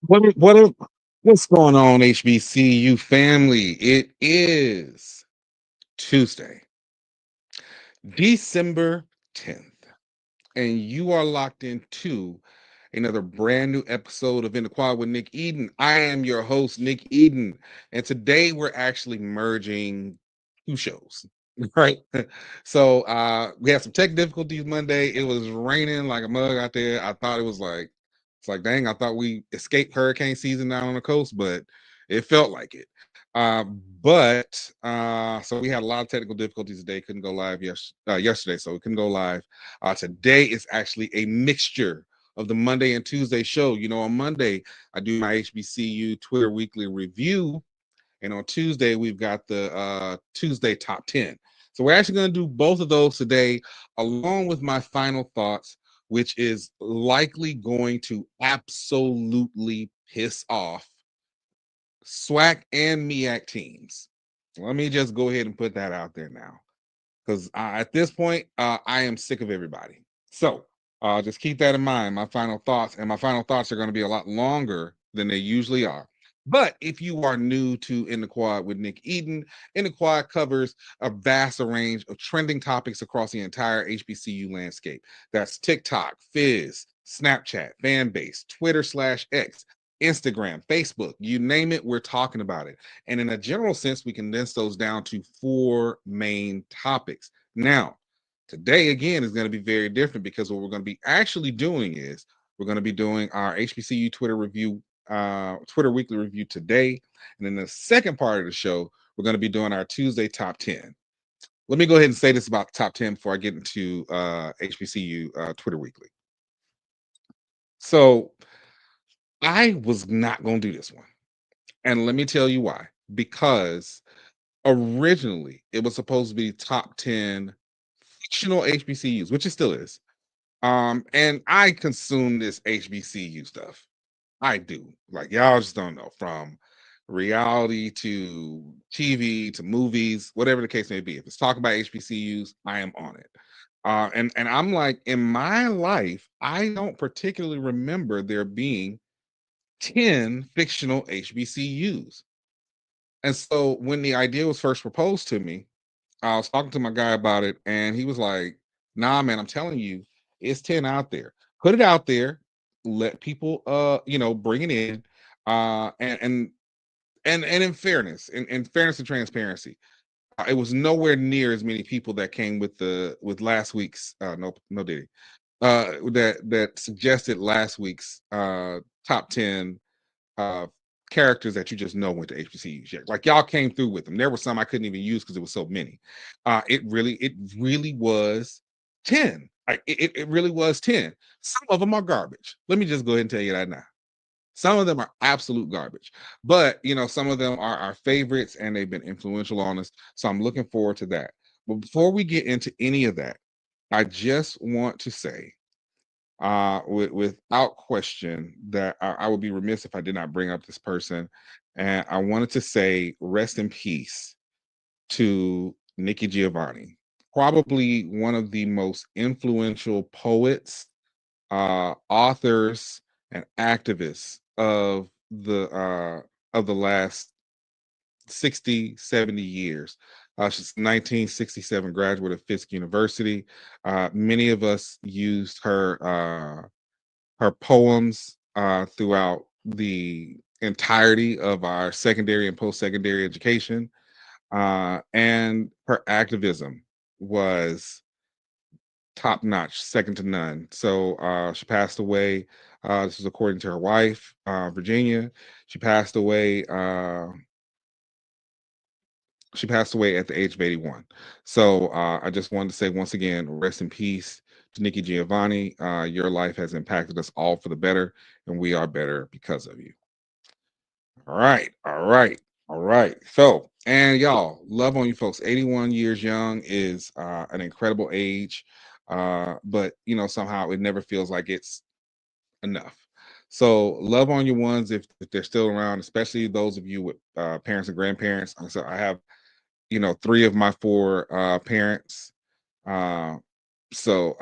What what's going on, HBCU family? It is Tuesday, December 10th, and you are locked into another brand new episode of In the Quad with Nick Eden. I am your host, Nick Eden, and today we're actually merging two shows. Right. So we had some tech difficulties Monday. It was raining like a mug out there. I thought it's like dang, I thought we escaped hurricane season down on the coast, but it felt like it. But so we had a lot of technical difficulties today. Couldn't go live yesterday, so we couldn't go live. Today is actually a mixture of the Monday and Tuesday show. You know, on Monday I do my HBCU Twitter weekly review, and on Tuesday we've got the Tuesday top 10. So we're actually going to do both of those today, along with my final thoughts, which is likely going to absolutely piss off SWAC and MEAC teams. Let me just go ahead and put that out there now, because at this point, I am sick of everybody. So just keep that in mind. My final thoughts, and my final thoughts are going to be a lot longer than they usually are. But if you are new to In the Quad with Nick Eden, In the Quad covers a vast range of trending topics across the entire HBCU landscape. That's TikTok, Fizz, Snapchat, Fanbase, Twitter/X, Instagram, Facebook, you name it, we're talking about it. And in a general sense, we condense those down to four main topics. Now, today again is going to be very different, because what we're going to be actually doing is we're going to be doing our HBCU Twitter weekly review today. And in the second part of the show, we're going to be doing our Tuesday top 10. Let me go ahead and say this about the top 10 before I get into HBCU Twitter weekly. So I was not going to do this one. And let me tell you why. Because originally it was supposed to be top 10 fictional HBCUs, which it still is. And I consume this HBCU stuff. I do. Like, y'all just don't know, from reality to TV to movies, whatever the case may be. If it's talking about HBCUs, I am on it. And I'm like, in my life, I don't particularly remember there being 10 fictional HBCUs. And so when the idea was first proposed to me, I was talking to my guy about it, and he was like, "Nah, man, I'm telling you, it's 10 out there. Put it out there, let people bring it in. And in fairness, in fairness and transparency, it was nowhere near as many people that came with last week's no diddy. That suggested last week's top 10 uh characters that you just know went to HBCUs. Yeah, like, y'all came through with them. There were some I couldn't even use because it was so many. It really was 10. It really was 10. Some of them are garbage. Let me just go ahead and tell you that now. Some of them are absolute garbage, but some of them are our favorites, and they've been influential on us. So I'm looking forward to that. But before we get into any of that, I just want to say, without question, that I would be remiss if I did not bring up this person. And I wanted to say rest in peace to Nikki Giovanni, probably one of the most influential poets, authors, and activists of the last 60, 70 years. She's 1967 graduate of Fisk University. Many of us used her poems throughout the entirety of our secondary and post-secondary education. And her activism was top notch, second to none. So she passed away. This is according to her wife, Virginia. She passed away. She passed away at the age of 81. So I just wanted to say once again, rest in peace to Nikki Giovanni. Your life has impacted us all for the better, and we are better because of you. All right, all right, all right. So, and y'all, love on you folks. 81 years young is an incredible age, but somehow it never feels like it's enough. So, love on your ones if they're still around, especially those of you with parents and grandparents. So, I have three of my four parents. Uh, so,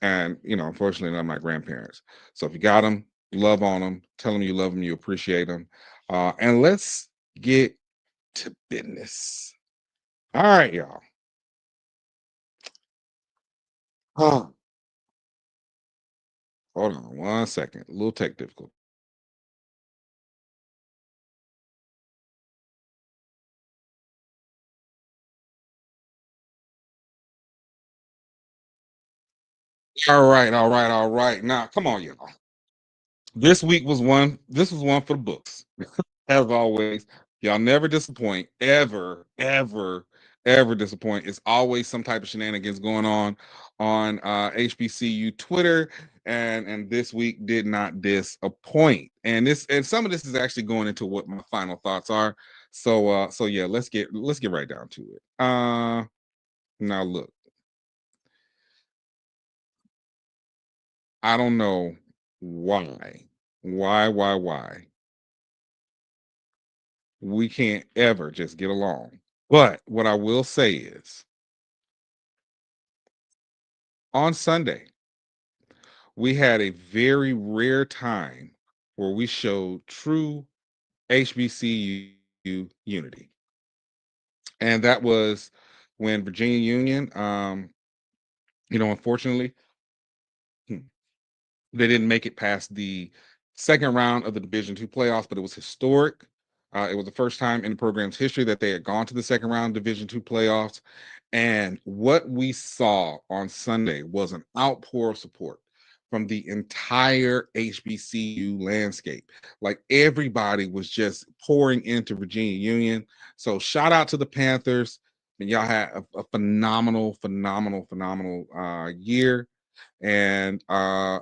and unfortunately, none of my grandparents. So, if you got them, love on them, tell them you love them, you appreciate them, and let's get to business. All right, y'all. Oh, hold on 1 second. A little tech difficult. All right, all right, all right. Now, come on, y'all. This week was one. This was one for the books. As always, y'all never disappoint. Ever, ever, ever disappoint. It's always some type of shenanigans going on HBCU Twitter, and this week did not disappoint. And some of this is actually going into what my final thoughts are. So yeah, let's get right down to it. Now look, I don't know why we can't ever just get along. But what I will say is on Sunday, we had a very rare time where we showed true HBCU unity. And that was when Virginia Union, unfortunately, hmm, they didn't make it past the second round of the Division II playoffs, but it was historic. It was the first time in the program's history that they had gone to the second round of Division II playoffs. And what we saw on Sunday was an outpour of support from the entire HBCU landscape. Like everybody was just pouring into Virginia Union. So shout out to the Panthers. And y'all had a phenomenal, phenomenal, phenomenal year, and and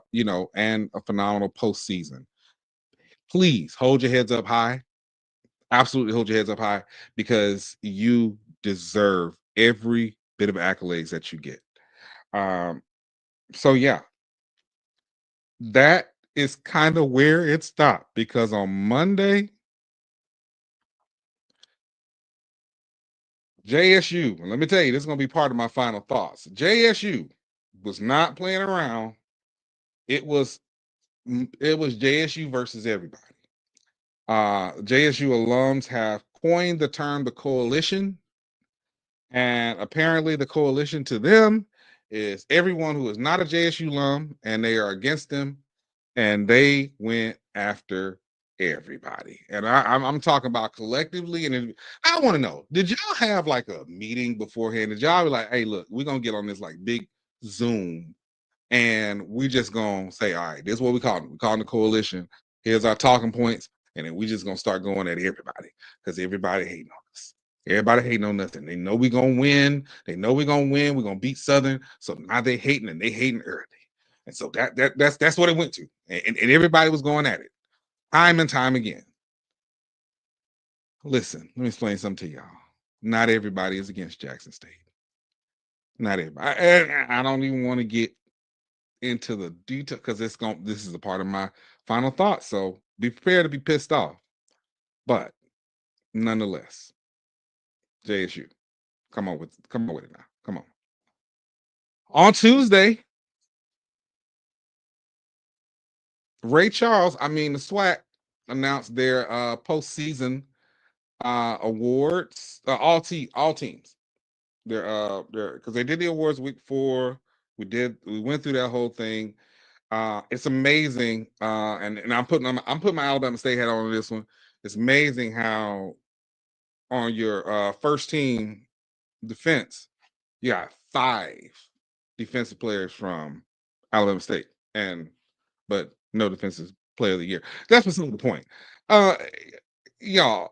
a phenomenal postseason. Please hold your heads up high. Absolutely hold your heads up high, because you deserve every bit of accolades that you get. Um, so yeah, that is kind of where it stopped, because on Monday, JSU, and let me tell you, this is gonna be part of my final thoughts. JSU was not playing around. It was it was JSU versus everybody. JSU alums have coined the term the coalition, and apparently the coalition to them is everyone who is not a JSU alum, and they are against them, and they went after everybody. And I'm talking about collectively. And I want to know, did y'all have like a meeting beforehand? Did y'all be like, hey, look, we're gonna get on this like big Zoom, and we just gonna say, all right, this is what we call it. We call it the coalition. Here's our talking points, and then we just gonna start going at everybody, because everybody hating on us. Everybody hating on nothing. They know we gonna win. They know we gonna win. We're gonna beat Southern. So now they hating, and they hating early. And so that's what it went to. And everybody was going at it time and time again. Listen, let me explain something to y'all. Not everybody is against Jackson State. Not everybody. I don't even want to get into the detail, because this is a part of my final thoughts. So be prepared to be pissed off. But nonetheless, JSU, come on with it now. Come on. On Tuesday, Ray Charles, I mean the SWAC, announced their postseason awards. All teams. They're because they did the awards week 4. We went through that whole thing. It's amazing. And I'm putting my Alabama State hat on this one. It's amazing how on your first team defense, you got 5 defensive players from Alabama State, but no defensive player of the year. That's beside the point. Uh, y'all,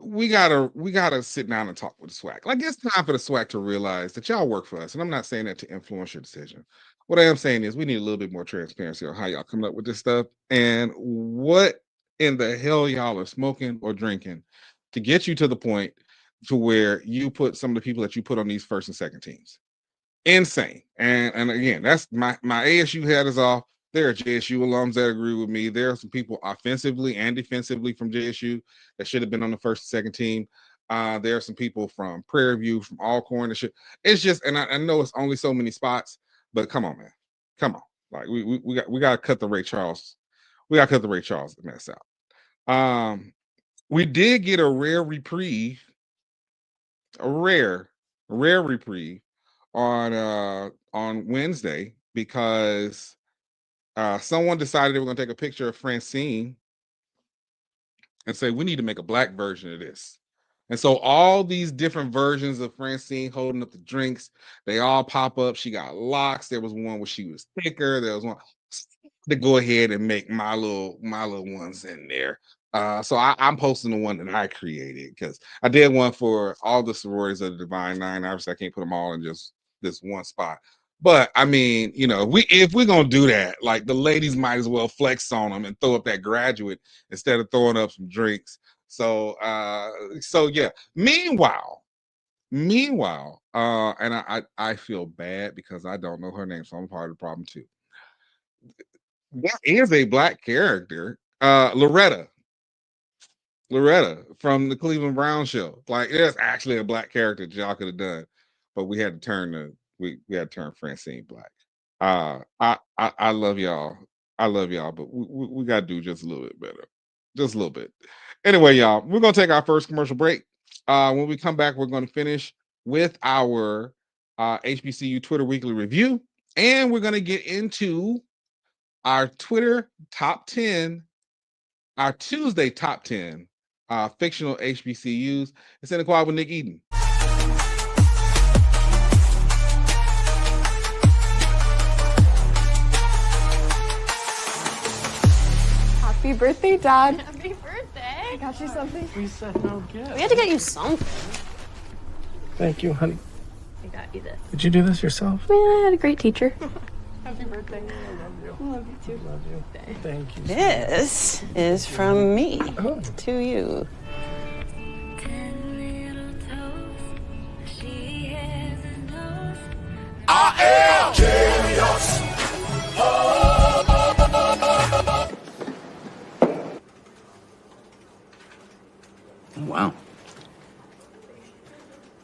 we gotta sit down and talk with the SWAC. Like, it's time for the SWAC to realize that y'all work for us. And I'm not saying that to influence your decision. What I am saying is we need a little bit more transparency on how y'all coming up with this stuff, and what in the hell y'all are smoking or drinking to get you to the point to where you put some of the people that you put on these first and second teams. Insane. And again, that's my ASU hat is off. There are JSU alums that agree with me. There are some people offensively and defensively from JSU that should have been on the first and second team. There are some people from Prairie View, from Alcorn. It's just, and I know it's only so many spots, but come on, man. Come on. Like we got to cut the Ray Charles. We got to cut the Ray Charles mess out. We did get a rare reprieve, a rare reprieve on Wednesday because someone decided they were going to take a picture of Francine and say we need to make a black version of this. And so all these different versions of Francine holding up the drinks, they all pop up. She got locks. There was one where she was thicker. There was one to go ahead and make my little ones in there. So I'm posting the one that I created because I did one for all the sororities of the Divine Nine. Obviously, I can't put them all in just this one spot. But I mean, you know, if we're gonna do that, like the ladies might as well flex on them and throw up that graduate instead of throwing up some drinks. So so yeah. Meanwhile, and I feel bad because I don't know her name, so I'm part of the problem too. There is a black character, Loretta from the Cleveland Brown show. Like, there's actually a black character that y'all could have done, but we had to turn we had to turn Francine black. I love y'all. I love y'all, but we got to do just a little bit better, just a little bit. Anyway, y'all, we're gonna take our first commercial break. When we come back, we're going to finish with our HBCU Twitter Weekly Review, and we're going to get into our Twitter top 10, our Tuesday top 10 fictional HBCUs. It's in the quad with Nick Eden. Happy birthday, Dad. Happy birthday. I got you something. We said no gift. We had to get you something. Thank you, honey. I got you this. Did you do this yourself? Yeah, I had a great teacher. Happy birthday. I love you. I love you too. Love you. Thank you. This is from me to you. I am genius. Wow.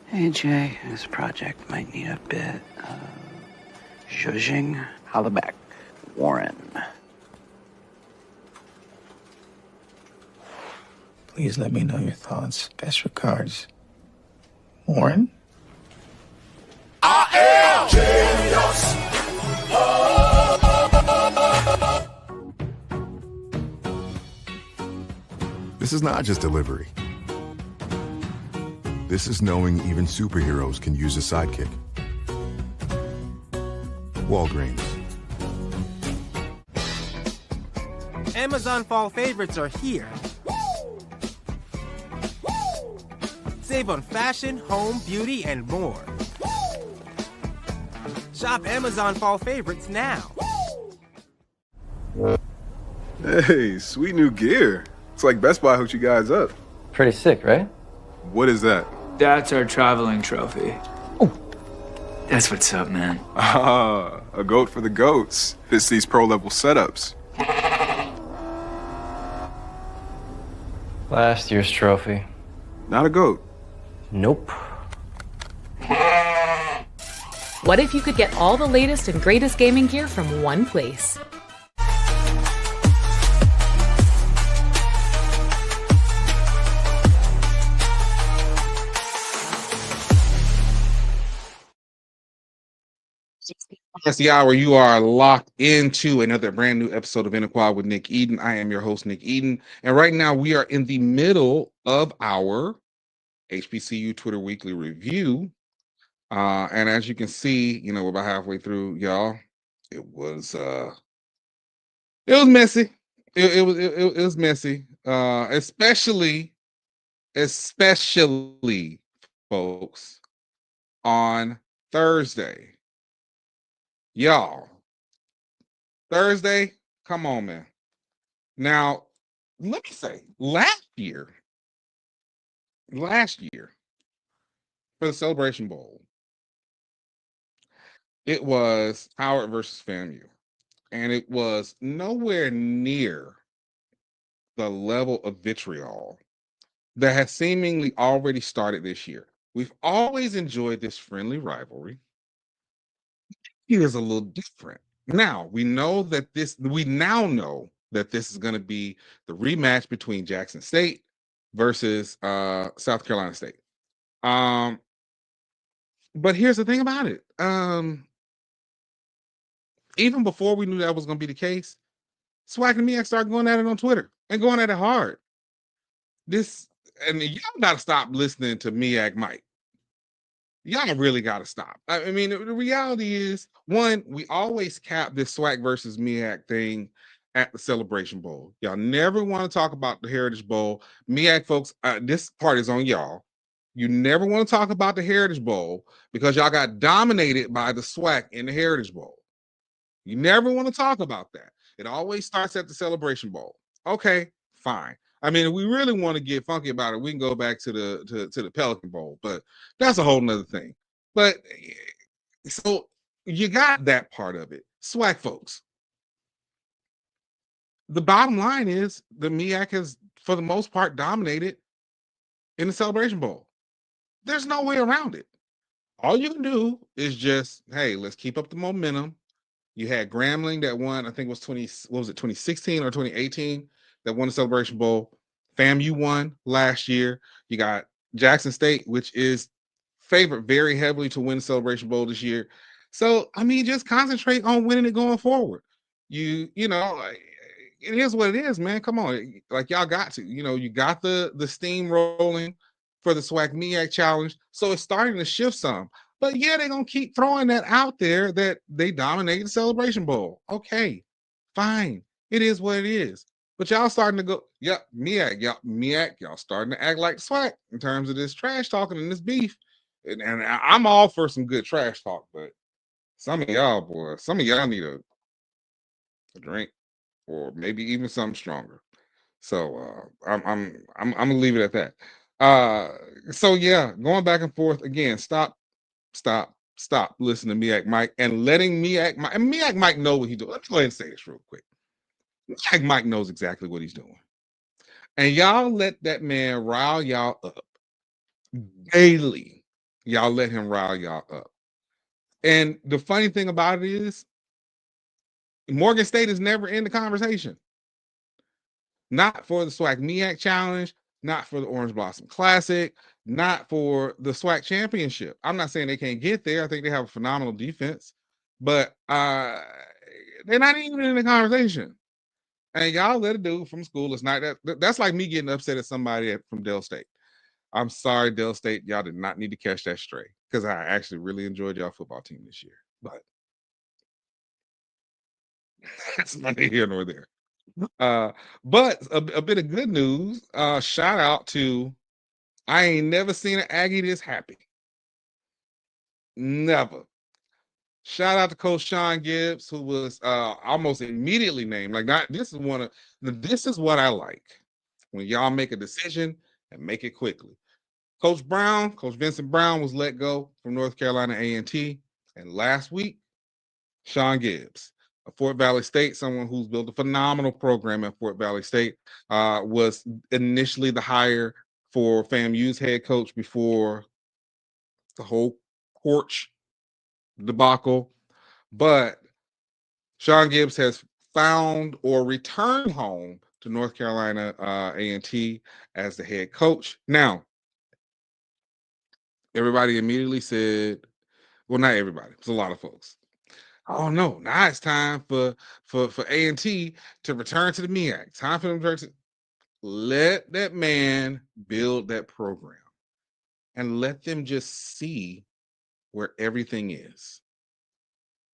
Hey, Jay, this project might need a bit of zhuzhing. Hollaback, Warren. Please let me know your thoughts. Best regards, Warren. I am genius. This is not just delivery. This is knowing even superheroes can use a sidekick. Walgreens. Amazon fall favorites are here. Save on fashion, home, beauty, and more. Shop Amazon fall favorites now. Hey, sweet new gear. It's like Best Buy hooked you guys up. Pretty sick, right? What is that? That's our traveling trophy. Oh, that's what's up, man. Ah, a goat for the goats. Fits these pro-level setups. Last year's trophy. Not a goat. Nope. What if you could get all the latest and greatest gaming gear from one place? That's the hour. You are locked into another brand new episode of Quad with Nick Eden. I am your host, Nick Eden. And right now we are in the middle of our HBCU Twitter Weekly Review. And as you can see, you know, we're about halfway through, y'all. It was messy. It was messy. Especially folks on Thursday. Y'all, Thursday, come on, man. Now, let me say, last year, for the Celebration Bowl, it was Howard versus FAMU, and it was nowhere near the level of vitriol that has seemingly already started this year. We've always enjoyed this friendly rivalry. It is a little different Now we now know that this is going to be the rematch between Jackson State versus South Carolina State. But here's the thing about it. Even before we knew that was going to be the case, Swag and MEAC started going at it on Twitter and going at it hard. And y'all got to stop listening to MEAC Mike. Y'all really got to stop. I mean, the reality is, one, we always cap this SWAC versus MEAC thing at the Celebration Bowl. Y'all never want to talk about the Heritage Bowl. MEAC folks, this part is on y'all. You never want to talk about the Heritage Bowl because y'all got dominated by the SWAC in the Heritage Bowl. You never want to talk about that. It always starts at the Celebration Bowl. Okay, fine. I mean, if we really want to get funky about it, we can go back to the Pelican Bowl, but that's a whole nother thing. But so you got that part of it. SWAC folks. The bottom line is the MEAC has, for the most part, dominated in the Celebration Bowl. There's no way around it. All you can do is just, hey, let's keep up the momentum. You had Grambling that won, I think it was 2016 or 2018 that won the Celebration Bowl. FAMU won last year. You got Jackson State, which is favored very heavily to win the Celebration Bowl this year. So, I mean, just concentrate on winning it going forward. You know, it is what it is, man. Come on. Like, y'all got to. You know, you got the steam rolling for the SWAC MEAC challenge. So it's starting to shift some. But yeah, they're going to keep throwing that out there that they dominated the Celebration Bowl. Okay, fine. It is what it is. But y'all starting to go, yep, MEAC, y'all starting to act like SWAC in terms of this trash talking and this beef. And I'm all for some good trash talk, but some of y'all, need a drink or maybe even something stronger. So I'm gonna leave it at that. So yeah, going back and forth again. Stop listening to MEAC Mike and letting MEAC Mike, and MEAC Mike know what he's doing. Let me go ahead and say this real quick. MEAC Mike knows exactly what he's doing. And y'all let that man rile y'all up daily. Y'all let him rile y'all up. And the funny thing about it is, Morgan State is never in the conversation. Not for the SWAC MEAC Challenge, not for the Orange Blossom Classic, not for the SWAC Championship. I'm not saying they can't get there. I think they have a phenomenal defense, but they're not even in the conversation. And y'all let a dude from school. It's not that's like me getting upset at somebody from Dell State. I'm sorry, Dell State. Y'all did not need to catch that stray because I actually really enjoyed y'all football team this year. But that's neither here nor there. But a bit of good news. Shout out to, I ain't never seen an Aggie this happy. Never. Shout out to Coach Sean Gibbs, who was almost immediately named. This is what I like. When y'all make a decision and make it quickly. Coach Vincent Brown was let go from North Carolina A&T. And last week, Sean Gibbs of Fort Valley State, someone who's built a phenomenal program at Fort Valley State, was initially the hire for FAMU's head coach before the whole porch debacle. But Sean Gibbs has found or returned home to North Carolina A&T as the head coach. Now, everybody immediately said, well, not everybody, it's a lot of folks. Oh no, now it's time for A&T to return to the MEAC. Time for them to let that man build that program and let them just see where everything is.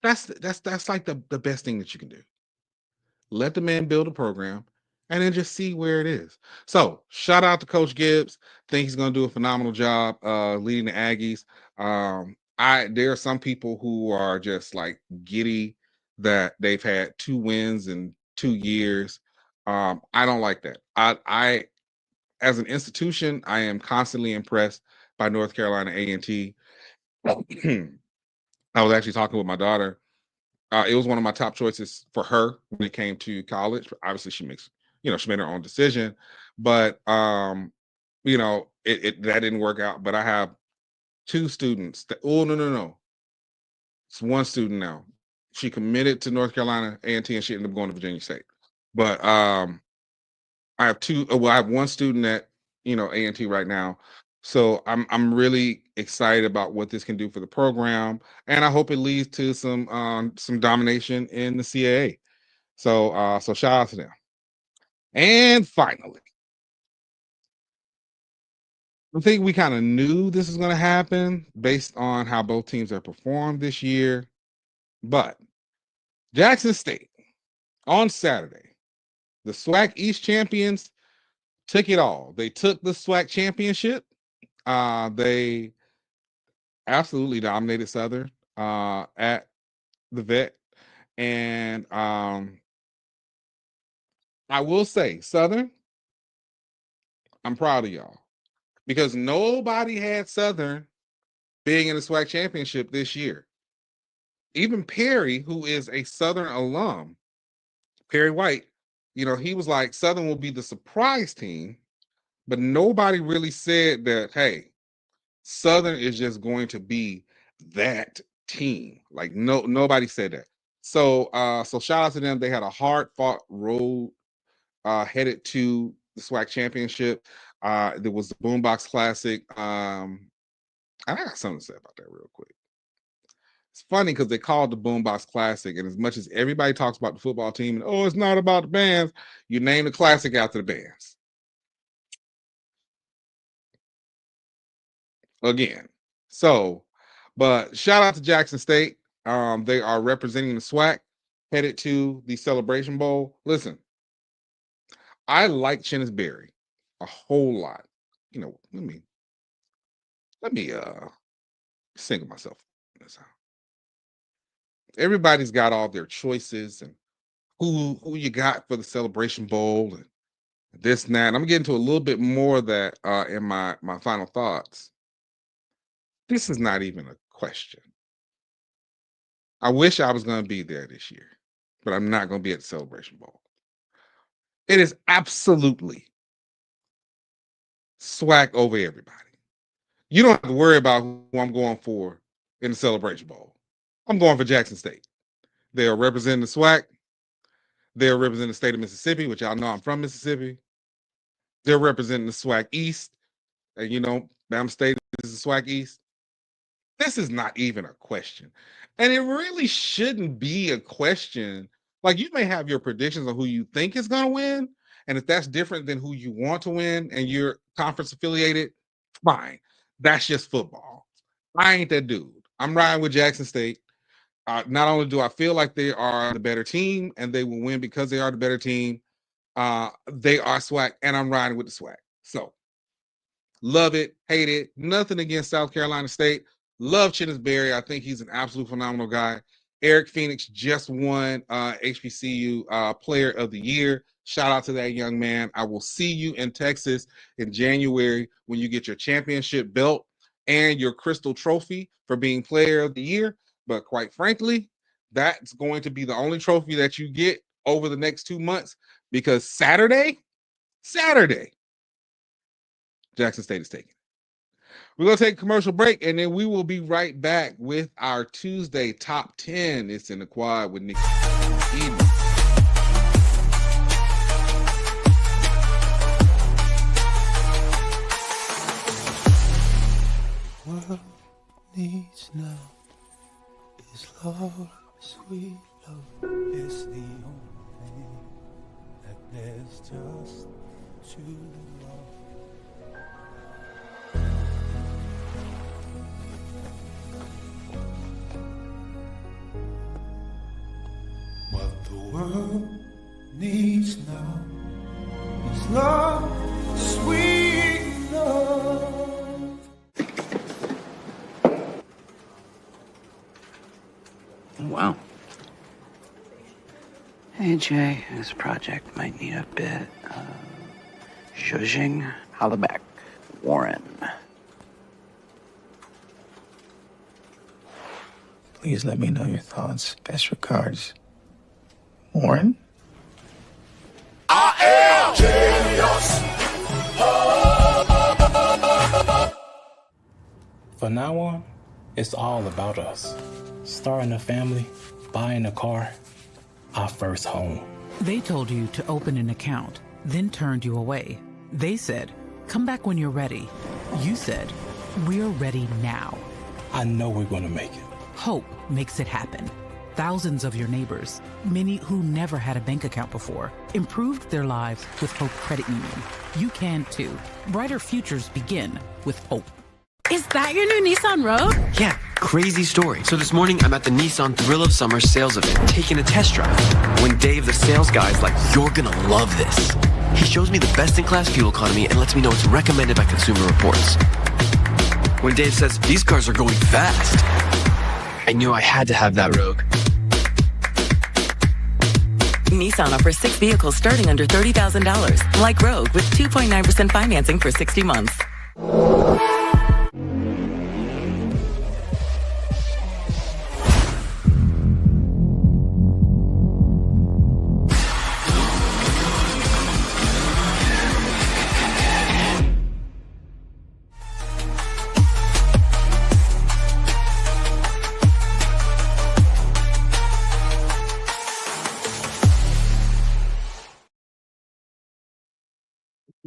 That's like the best thing that you can do. Let the man build a program and then just see where it is. So shout out to Coach Gibbs. Think he's going to do a phenomenal job leading the Aggies. There are some people who are just like giddy that they've had 2 wins in 2 years. I don't like that. I as an institution, I am constantly impressed by North Carolina A&T. I was actually talking with my daughter. It was one of my top choices for her when it came to college. Obviously, she made her own decision, but that didn't work out. But I have 2 students. No. It's 1 student now. She committed to North Carolina A&T, and she ended up going to Virginia State. But I have I have one student at A&T right now. So I'm really excited about what this can do for the program, and I hope it leads to some domination in the CAA. So shout out to them. And finally, I think we kind of knew this was going to happen based on how both teams have performed this year. But Jackson State on Saturday, the SWAC East champions took it all. They took the SWAC championship. They absolutely dominated Southern at the Vet. And I will say, Southern, I'm proud of y'all because nobody had Southern being in the SWAC championship this year. Even Perry, who is a Southern alum, Perry White, he was like, Southern will be the surprise team, but nobody really said that, hey, Southern is just going to be that team. Like nobody said that. So shout out to them. They had a hard-fought road headed to the SWAC championship. There was the Boombox Classic. And I got something to say about that real quick. It's funny because they called the Boombox Classic, and as much as everybody talks about the football team, and it's not about the bands, you name the classic after the bands. Again. So, but shout out to Jackson State. They are representing the SWAC, headed to the Celebration Bowl. Listen, I like Chennis Berry a whole lot. Let me single myself this out. Everybody's got all their choices and who you got for the Celebration Bowl and this and that. And I'm getting to a little bit more of that in my final thoughts. This is not even a question. I wish I was going to be there this year, but I'm not going to be at the Celebration Bowl. It is absolutely SWAC over everybody. You don't have to worry about who I'm going for in the Celebration Bowl. I'm going for Jackson State. They are representing the SWAC. They're representing the state of Mississippi, which y'all know I'm from Mississippi. They're representing the SWAC East. And Bama State is the SWAC East. This is not even a question. And it really shouldn't be a question. Like, you may have your predictions on who you think is going to win. And if that's different than who you want to win and you're conference affiliated, fine. That's just football. I ain't that dude. I'm riding with Jackson State. Not only do I feel like they are the better team and they will win because they are the better team, they are SWAC, and I'm riding with the SWAC. So, love it, hate it. Nothing against South Carolina State. Love Chennis Berry. I think he's an absolute phenomenal guy. Eric Phoenix just won HBCU Player of the Year. Shout out to that young man. I will see you in Texas in January when you get your championship belt and your crystal trophy for being Player of the Year. But quite frankly, that's going to be the only trophy that you get over the next 2 months because Saturday, Jackson State is taking it. We're going to take a commercial break, and then we will be right back with our Tuesday Top 10. It's in the quad with Nick Eden. World needs now is love, sweet love. It's the only thing that there's just too long. What the world needs now is love, sweet love. Wow. Hey, Jay, this project might need a bit of zhuzhing. Hollaback. Warren. Please let me know your thoughts. Best regards, Warren. I am genius. From now on, it's all about us. Starting a family, Buying a car, our first home. They told you to open an account, then turned you away. They said, come back when you're ready. You said, we're ready now. I know we're going to make it. Hope makes it happen. Thousands of your neighbors, many who never had a bank account before, improved their lives with Hope Credit Union. You can too. Brighter futures begin with hope. Is that your new Nissan Rogue? Yeah, crazy story. So this morning, I'm at the Nissan Thrill of Summer sales event, taking a test drive. When Dave, the sales guy, is like, you're gonna love this. He shows me the best-in-class fuel economy and lets me know it's recommended by Consumer Reports. When Dave says, these cars are going fast, I knew I had to have that Rogue. Nissan offers 6 vehicles starting under $30,000, like Rogue, with 2.9% financing for 60 months.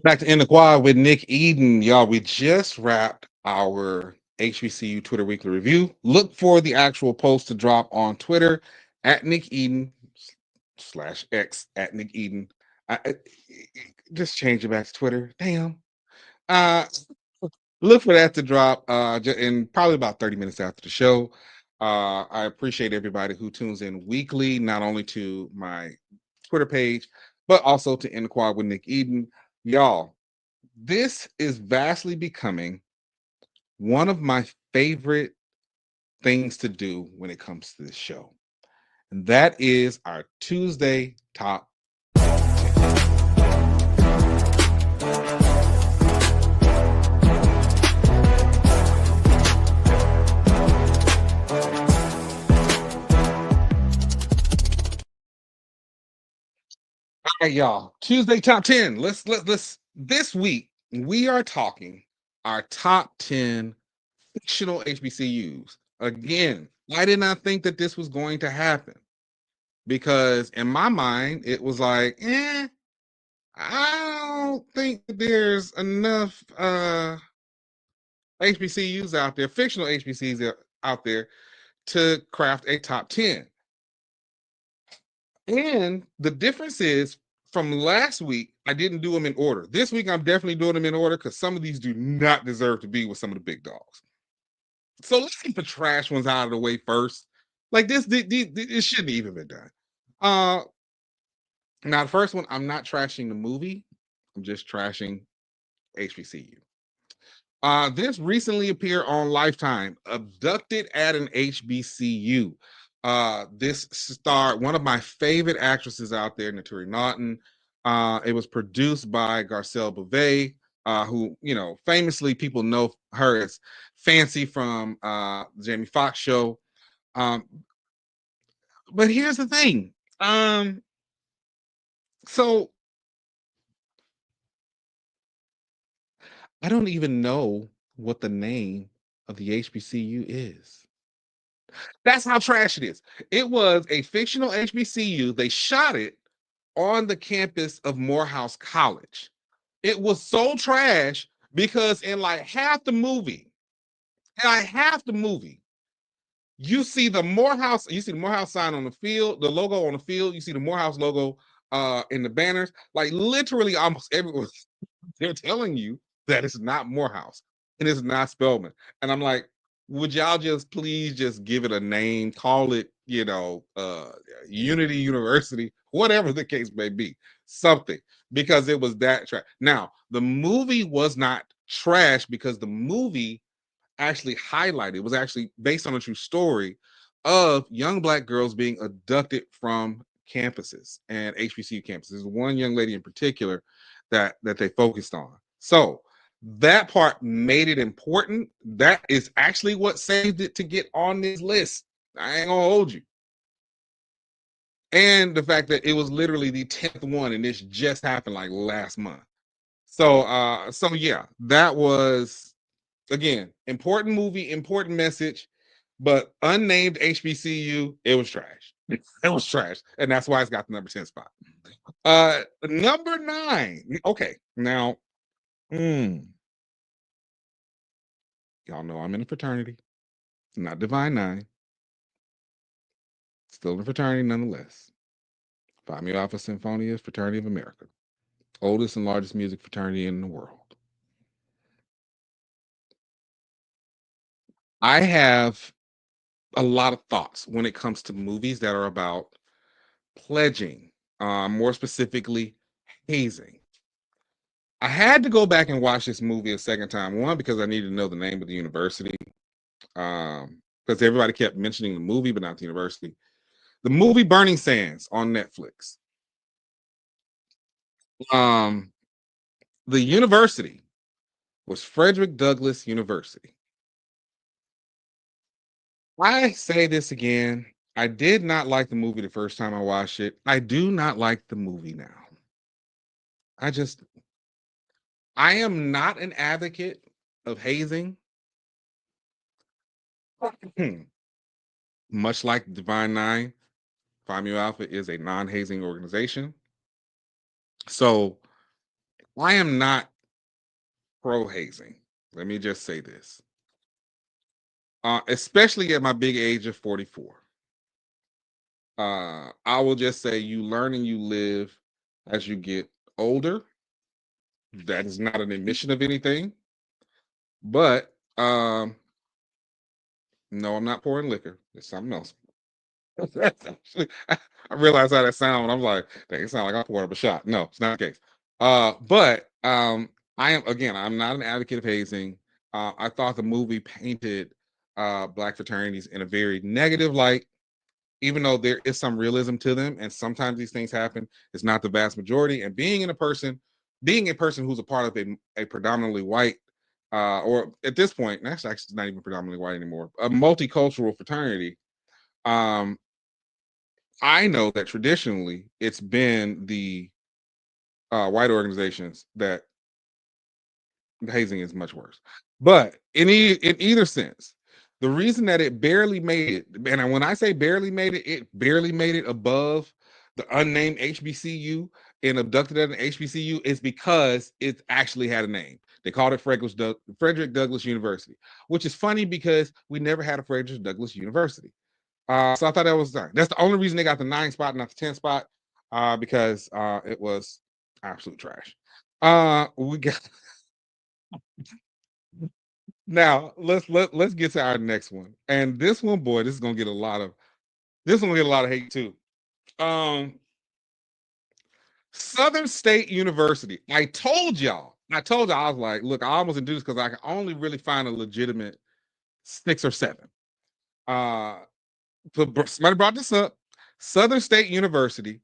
Back to In the Quad with Nick Eden. Y'all, we just wrapped our HBCU Twitter Weekly Review. Look for the actual post to drop on Twitter at Nick Eden /X at Nick Eden. Just change it back to Twitter. Damn. Look for that to drop in probably about 30 minutes after the show. I appreciate everybody who tunes in weekly, not only to my Twitter page, but also to In the Quad with Nick Eden. Y'all, this is vastly becoming one of my favorite things to do when it comes to this show. And that is our Tuesday Top 10. All right, y'all. Tuesday Top 10. Let's this week we are talking our top 10 fictional HBCUs. Again, I did not think that this was going to happen because in my mind it was like, I don't think there's enough HBCUs out there, fictional HBCUs out there to craft a top 10. And the difference is from last week, I didn't do them in order. This week, I'm definitely doing them in order because some of these do not deserve to be with some of the big dogs. So let's get the trash ones out of the way first. Like this, it shouldn't even been done. Now, the first one, I'm not trashing the movie. I'm just trashing HBCU. This recently appeared on Lifetime, Abducted at an HBCU. This starred one of my favorite actresses out there, Naturi Naughton. It was produced by Garcelle Beauvais, who, famously people know her as Fancy from the Jamie Foxx show. But here's the thing. So I don't even know what the name of the HBCU is. That's how trash it is. It was a fictional HBCU. They shot it on the campus of Morehouse College. It was so trash because in like half the movie, you see the Morehouse sign on the field, the logo on the field, you see the Morehouse logo in the banners. Like literally almost everyone, they're telling you that it's not Morehouse and it's not Spelman. And I'm like, would y'all just please just give it a name, call it, Unity University, whatever the case may be, something, because it was that trash. Now, the movie was not trash because the movie actually highlighted, it was actually based on a true story of young Black girls being abducted from campuses and HBCU campuses. There's one young lady in particular that they focused on. So that part made it important. That is actually what saved it to get on this list. I ain't gonna hold you. And the fact that it was literally the 10th one and this just happened like last month. So yeah, that was, again, important movie, important message, but unnamed HBCU, it was trash. It was trash, and that's why it's got the number 10 spot. Number 9. Okay, now, y'all know I'm in a fraternity, not Divine Nine, still in a fraternity nonetheless. Phi Mu Alpha Sinfonia Fraternity of America, oldest and largest music fraternity in the world. I have a lot of thoughts when it comes to movies that are about pledging, more specifically, hazing. I had to go back and watch this movie a second time. One, because I needed to know the name of the university, because everybody kept mentioning the movie, but not the university. The movie Burning Sands on Netflix. The university was Frederick Douglass University. I say this again. I did not like the movie the first time I watched it. I do not like the movie now. I am not an advocate of hazing. Much like Divine Nine, Phi Mu Alpha is a non-hazing organization. So I am not pro-hazing. Let me just say this. Especially at my big age of 44. I will just say you learn and you live as you get older. That is not an admission of anything. But no, I'm not pouring liquor. It's something else. I realized how that sounded. I'm like, dang, it sounds like I poured up a shot. No, it's not the case. But I'm not an advocate of hazing. I thought the movie painted Black fraternities in a very negative light, even though there is some realism to them, and sometimes these things happen. It's not the vast majority. And being a person who's a part of a predominantly white, or at this point, that's actually not even predominantly white anymore, a multicultural fraternity. I know that traditionally it's been the white organizations that the hazing is much worse. But in either sense, the reason that it barely made it, and when I say barely made it barely made it above the unnamed HBCU and abducted at an HBCU is because it actually had a name. They called it Frederick Douglass University, which is funny because we never had a Frederick Douglass University. So I thought that's the only reason they got the 9 spot, not the 10 spot, because it was absolute trash. We got now let's get to our next one. And this one, boy, this is gonna get a lot of hate too. Southern State University. I told y'all, I was like, look, I almost didn't do this because I can only really find a legitimate 6 or 7. Somebody brought this up. Southern State University,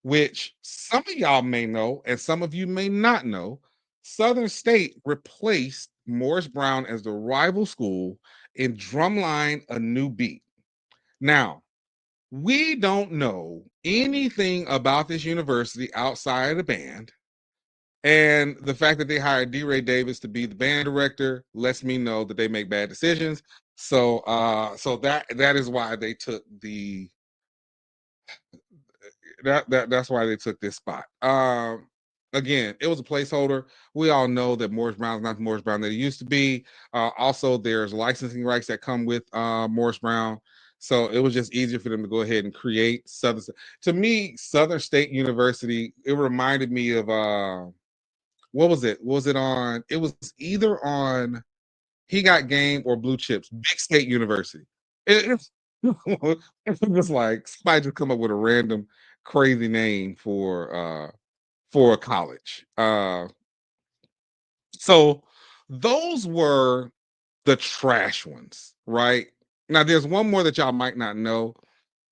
which some of y'all may know and some of you may not know, Southern State replaced Morris Brown as the rival school in Drumline A New Beat. Now, we don't know anything about this university outside of the band. And the fact that they hired D. Ray Davis to be the band director lets me know that they make bad decisions. So that is why they took that's why they took this spot. Again, it was a placeholder. We all know that Morris Brown is not the Morris Brown that it used to be. Also, there's licensing rights that come with Morris Brown. So it was just easier for them to go ahead and create Southern. To me, Southern State University, it reminded me of what was it? Was it on? It was either on He Got Game or Blue Chips. Big State University. It was like somebody just come up with a random crazy name for a college. So those were the trash ones, right? Now there's one more that y'all might not know,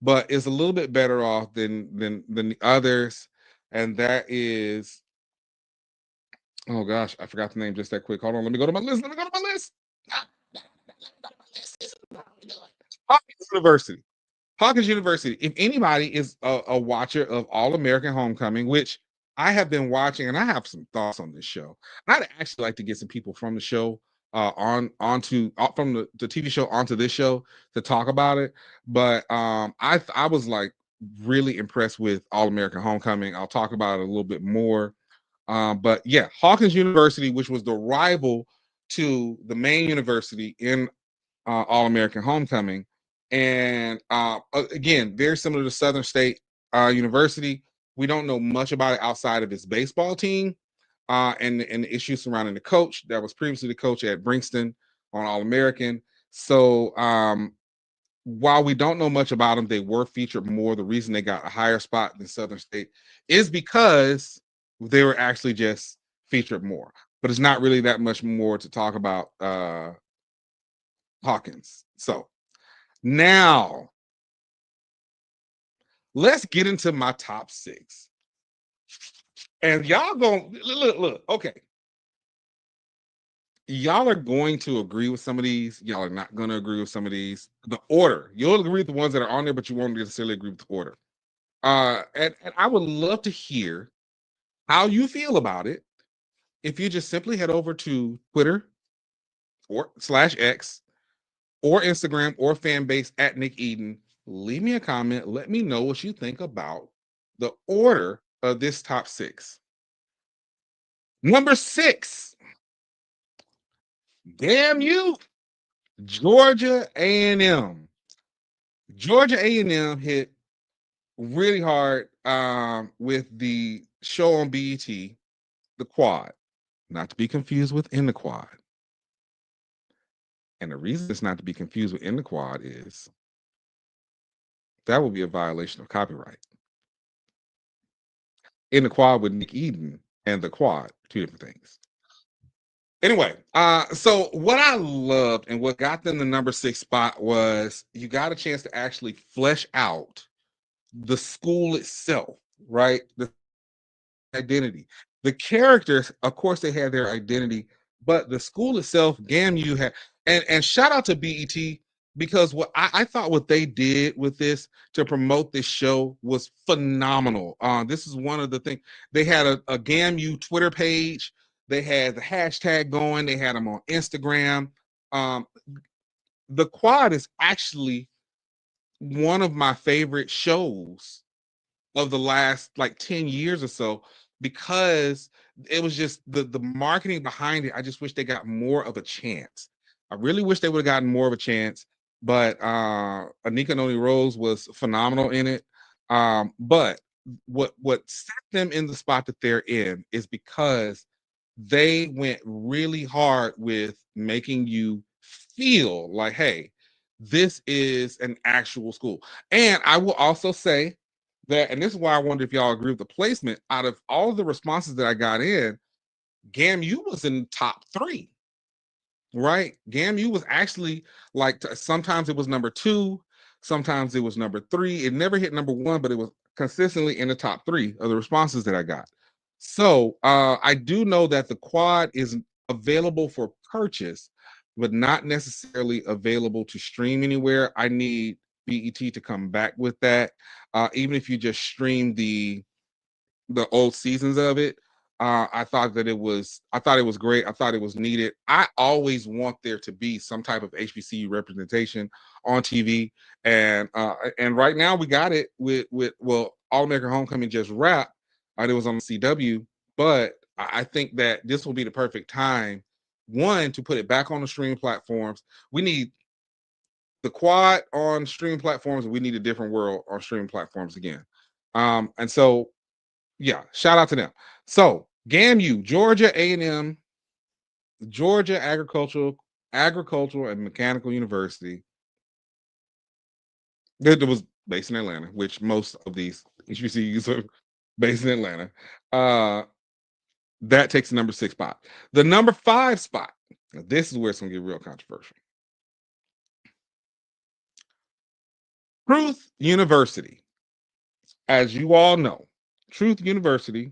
but it's a little bit better off than the others, and that is, oh gosh, I forgot the name just that quick. Hold on, let me go to my list. Hawkins University. Hawkins University. If anybody is a watcher of All American Homecoming, which I have been watching, and I have some thoughts on this show. I'd actually like to get some people from the show onto from the TV show onto this show to talk about it. But I was like really impressed with All American Homecoming. I'll talk about it a little bit more. But yeah, Hawkins University, which was the rival to the main university in All American Homecoming, and again, very similar to Southern State University. We don't know much about it outside of its baseball team and the issues surrounding the coach that was previously the coach at Brinkston on All American. So while we don't know much about them, they were featured more. The reason they got a higher spot than Southern State is because they were actually just featured more. But it's not really that much more to talk about Hawkins. So now let's get into my top 6. And y'all going look, okay. Y'all are going to agree with some of these. Y'all are not going to agree with some of these. The order, you'll agree with the ones that are on there, but you won't necessarily agree with the order. And I would love to hear how you feel about it. If you just simply head over to Twitter or /X or Instagram or fan base at Nick Eden, leave me a comment. Let me know what you think about the order of this top 6. Number 6. Damn you, Georgia A&M. Georgia A&M hit really hard with the show on BET, The Quad, not to be confused with In the Quad. And the reason it's not to be confused with In the Quad is that would be a violation of copyright. In the Quad with Nick Eden and The Quad, 2 different things. Anyway, so what I loved and what got them the number 6 spot was you got a chance to actually flesh out the school itself, right? The identity. The characters, of course, they had their identity, but the school itself, GAMU had, and shout out to BET, because what I thought what they did with this to promote this show was phenomenal. This is one of the things. They had a GAMU Twitter page. They had the hashtag going. They had them on Instagram. The Quad is actually one of my favorite shows of the last like 10 years or so, because it was just the marketing behind it. I just wish they got more of a chance. I really wish they would have gotten more of a chance, but Anika Noni Rose was phenomenal in it. But what set them in the spot that they're in is because they went really hard with making you feel like, hey, this is an actual school. And I will also say that, and this is why I wonder if y'all agree with the placement, out of all of the responses that I got in, GAMU was in top 3, right? GAMU was actually like, sometimes it was number 2, sometimes it was number 3. It never hit number 1, but it was consistently in the top 3 of the responses that I got. So I do know that the Quad is available for purchase, but not necessarily available to stream anywhere. I need BET to come back with that. Even if you just stream the old seasons of it, I thought it was great. I thought it was needed. I always want there to be some type of HBCU representation on TV, and right now we got it with well, All American Homecoming just wrapped. It was on CW, but I think that this will be the perfect time, one, to put it back on the streaming platforms. We need the Quad on streaming platforms, and we need A Different World on streaming platforms again. And so, yeah, shout out to them. So, GAMU, Georgia A&M, Georgia Agricultural and Mechanical University. It was based in Atlanta, which most of these HBCUs are based in Atlanta. That takes the number 6 spot. The number 5 spot, now this is where it's going to get real controversial. Truth University. As you all know, Truth University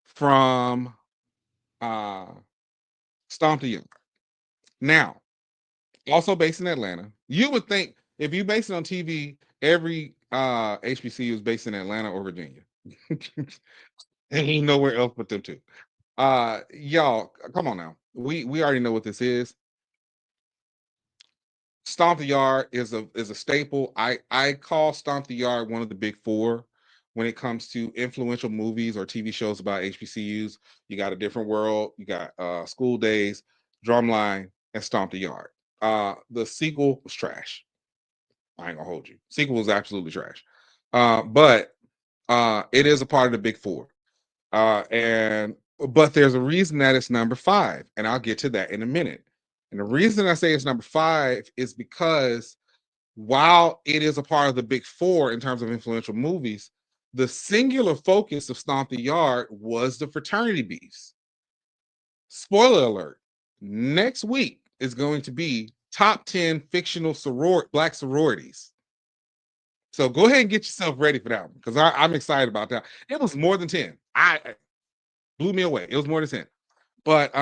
from Stomp the Young. Now, also based in Atlanta. You would think if you base it on TV, every HBCU is based in Atlanta or Virginia. And ain't nowhere else but them two. Y'all, come on now. we already know what this is. Stomp the Yard is a staple. I call Stomp the Yard one of the big four when it comes to influential movies or TV shows about HBCUs. You got A Different World, you got School Days, Drumline, and Stomp the Yard. The sequel was trash. I ain't gonna hold you. Sequel was absolutely trash. But it is a part of the big four. But there's a reason that it's number 5, and I'll get to that in a minute. And the reason I say it's number 5 is because while it is a part of the big four in terms of influential movies, the singular focus of Stomp the Yard was the fraternity beefs. Spoiler alert, next week is going to be top 10 fictional black sororities. So go ahead and get yourself ready for that one, because I'm excited about that. It was more than 10. I blew me away. It was more than 10. But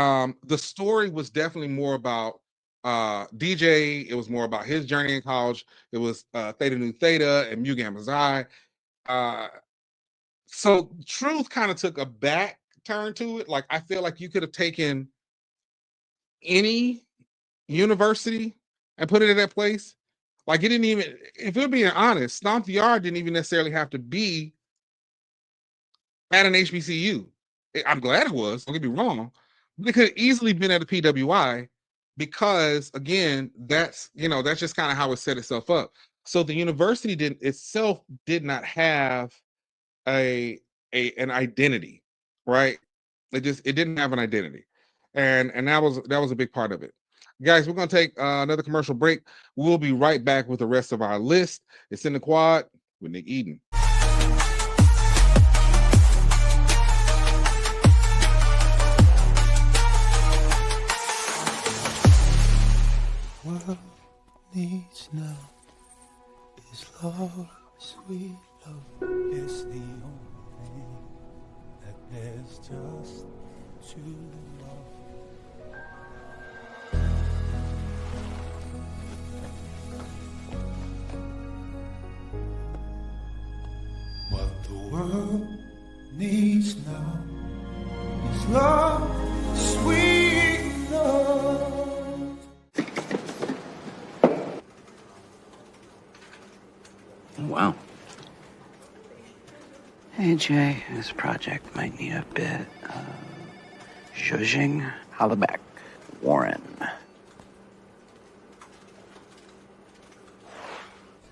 the story was definitely more about DJ. It was more about his journey in college. It was Theta Nu Theta and Mu Gamma Xi. So Truth kind of took a back turn to it. Like, I feel like you could have taken any university and put it in that place. Like, it didn't even, if we're being honest, Stomp the Yard didn't even necessarily have to be at an HBCU. I'm glad it was, don't get me wrong. It could have easily been at a PWI, because again, that's just kind of how it set itself up. So the university did not have an identity, right? It didn't have an identity. And that was a big part of it. Guys, we're gonna take another commercial break. We'll be right back with the rest of our list. It's in the quad with Nick Eden. What needs now is love, sweet love. It's the only thing that there's just too love. What the world needs now is love, sweet love. Wow. Hey, Jay, this project might need a bit of zhuzhing. Holla back, Warren.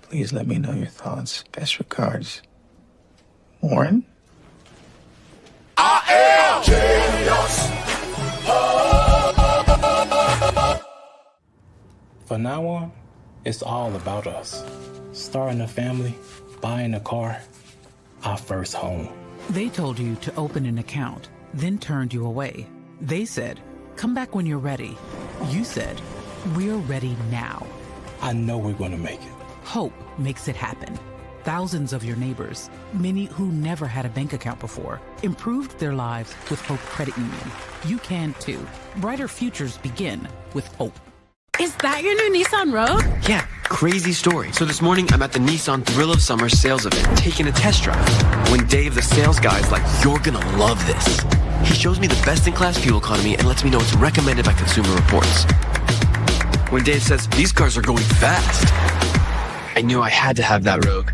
Please let me know your thoughts. Best regards, Warren. I am genius. From now on, it's all about us. Starting a family, buying a car, our first home. They told you to open an account, then turned you away. They said, come back when you're ready. You said, we're ready now. I know we're going to make it. Hope makes it happen. Thousands of your neighbors, many who never had a bank account before, improved their lives with Hope Credit Union. You can too. Brighter futures begin with hope. Is that your new Nissan Rogue? Yeah, crazy story. So this morning, I'm at the Nissan Thrill of Summer sales event, taking a test drive. When Dave, the sales guy, is like, you're gonna love this. He shows me the best-in-class fuel economy and lets me know it's recommended by Consumer Reports. When Dave says, these cars are going fast, I knew I had to have that Rogue.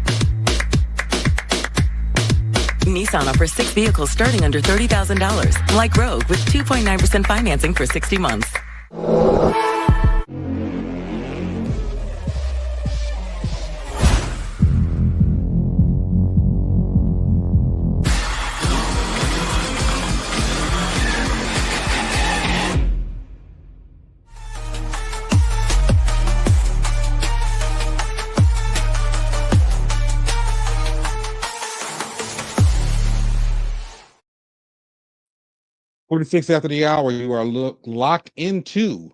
Nissan offers 6 vehicles starting under $30,000, like Rogue with 2.9% financing for 60 months. .46 after the hour, you are locked into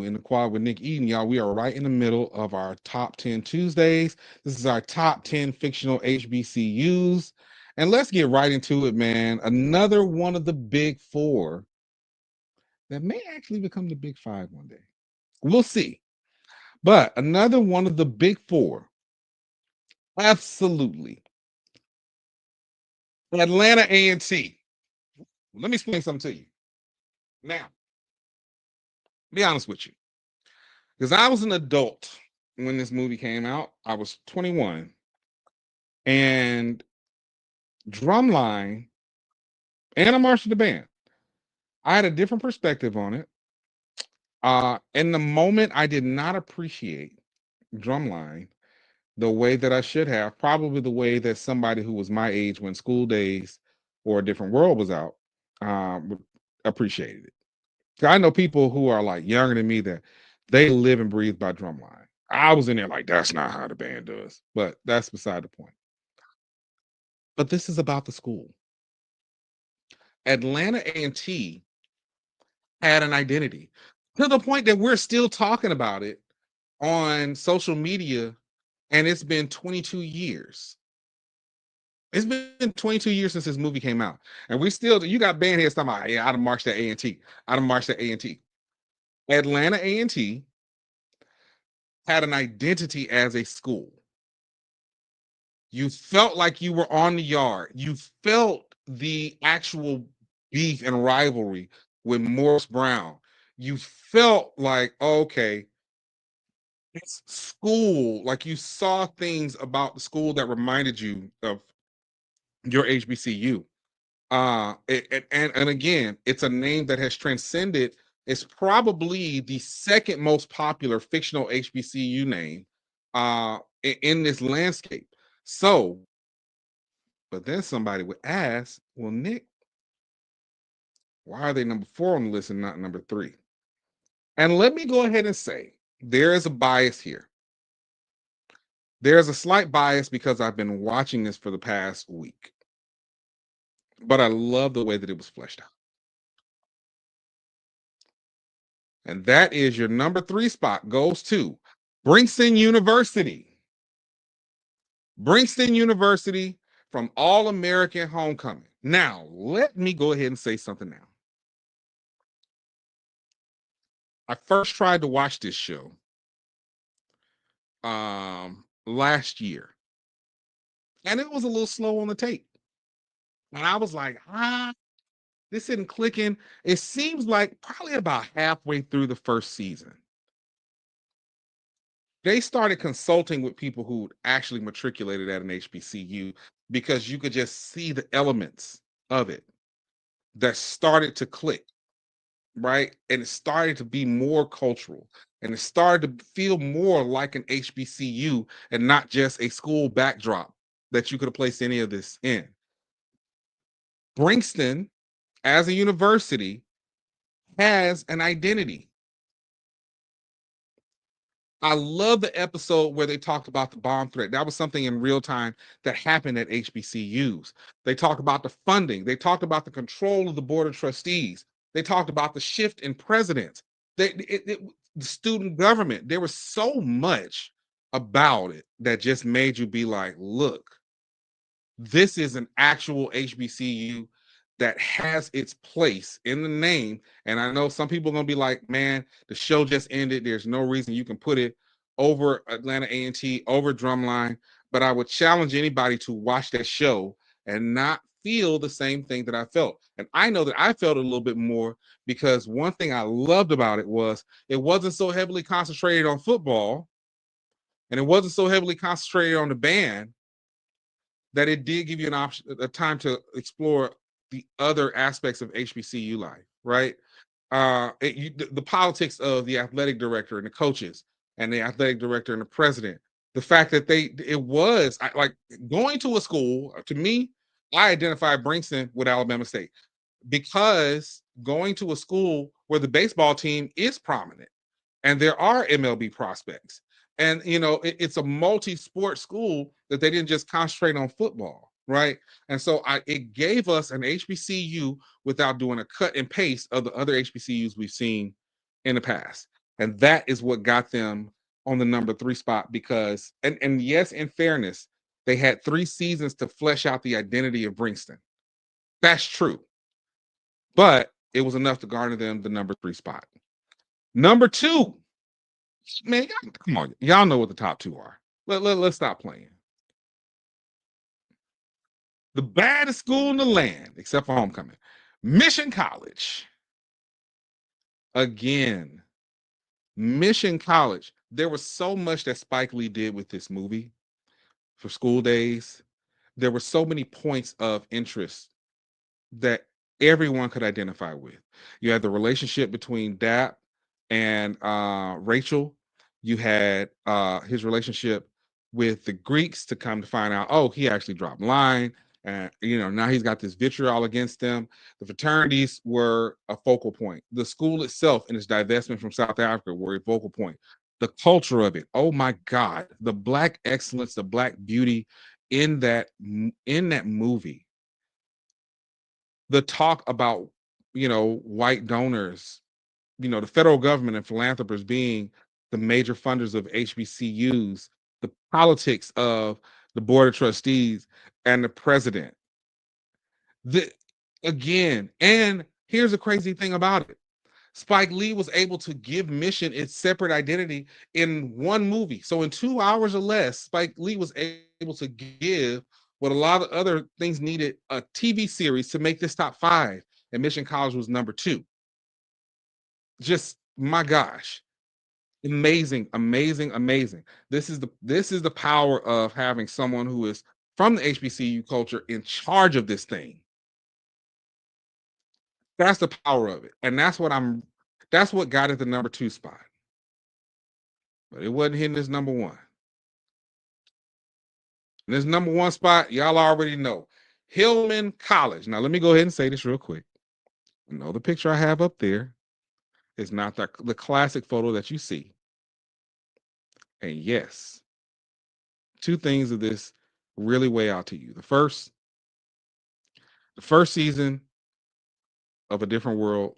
in the quad with Nick Eden, y'all. We are right in the middle of our top 10 Tuesdays. This is our top 10 fictional HBCUs. And let's get right into it, man. Another one of the big four that may actually become the big five one day. We'll see. But another one of the big four. Absolutely. Atlanta A&T. Let me explain something to you. Now, be honest with you, because I was an adult when this movie came out. I was 21, and Drumline and a March of the Band, I had a different perspective on it. In the moment, I did not appreciate Drumline the way that I should have, probably the way that somebody who was my age when School Days or A Different World was out would appreciate it. 'Cause I know people who are like younger than me that they live and breathe by Drumline. I was in there like, that's not how the band does, but that's beside the point. But this is about the school. Atlanta A&T had an identity to the point that we're still talking about it on social media, and it's been 22 years. It's been 22 years since this movie came out, and we still, you got band heads talking about, yeah, I'd have marched at A&T. I'd have marched at A&T. Atlanta A&T had an identity as a school. You felt like you were on the yard. You felt the actual beef and rivalry with Morris Brown. You felt like, okay, it's school. Like you saw things about the school that reminded you of your HBCU. And again, it's a name that has transcended. It's probably the second most popular fictional HBCU name in this landscape. So, but then somebody would ask, well, Nick, why are they number 4 on the list and not number 3? And let me go ahead and say there is a bias here. There's a slight bias because I've been watching this for the past week. But I love the way that it was fleshed out. And that is your number 3 spot goes to Princeton University. Princeton University from All American Homecoming. Now, let me go ahead and say something now. I first tried to watch this show last year, and it was a little slow on the tape. And I was like, this isn't clicking. It seems like probably about halfway through the first season, they started consulting with people who actually matriculated at an HBCU because you could just see the elements of it that started to click, right? And it started to be more cultural, and it started to feel more like an HBCU and not just a school backdrop that you could have placed any of this in. Princeton, as a university, has an identity. I love the episode where they talked about the bomb threat. That was something in real time that happened at HBCUs. They talked about the funding. They talked about the control of the board of trustees. They talked about the shift in presidents. The student government. There was so much about it that just made you be like, look, this is an actual HBCU that has its place in the name. And I know some people are going to be like, man, the show just ended. There's no reason you can put it over Atlanta A&T, over Drumline. But I would challenge anybody to watch that show and not feel the same thing that I felt. And I know that I felt a little bit more because one thing I loved about it was it wasn't so heavily concentrated on football, and it wasn't so heavily concentrated on the band, that it did give you an option, a time to explore the other aspects of HBCU life, right? The politics of the athletic director and the coaches and the athletic director and the president. The fact that it was like going to a school, to me, I identify Princeton with Alabama State because going to a school where the baseball team is prominent and there are MLB prospects. And, it's a multi-sport school that they didn't just concentrate on football, right? And so it gave us an HBCU without doing a cut and paste of the other HBCUs we've seen in the past. And that is what got them on the number 3 spot because, and yes, in fairness, they had 3 seasons to flesh out the identity of Princeton. That's true. But it was enough to garner them the number 3 spot. Number 2, man, come on. Y'all know what the top 2 are. Let's stop playing. The baddest school in the land, except for homecoming, Mission College. again, Mission College. There was so much that Spike Lee did with this movie for School Days. There were so many points of interest that everyone could identify with. You had the relationship between Dap and Rachel. You had his relationship with the Greeks to come to find out, oh, he actually dropped line. And, now he's got this vitriol against them. The fraternities were a focal point. The school itself and its divestment from South Africa were a focal point. The culture of it, oh my God, the Black excellence, the Black beauty in that movie. The talk about, white donors, the federal government and philanthropists being the major funders of HBCUs, the politics of the board of trustees and the president. And here's the crazy thing about it. Spike Lee was able to give Mission its separate identity in one movie. So in 2 hours or less, Spike Lee was able to give what a lot of other things needed, a TV series to make this top 5. And Mission College was number 2. Just, my gosh. Amazing, amazing, amazing. This is the power of having someone who is from the HBCU culture in charge of this thing. That's the power of it. And that's what got it the number 2 spot. But it wasn't hitting this number 1. And this number 1 spot, y'all already know. Hillman College. Now, let me go ahead and say this real quick. The picture I have up there is not the classic photo that you see. And yes, 2 things of this really weigh out to you. The first season of A Different World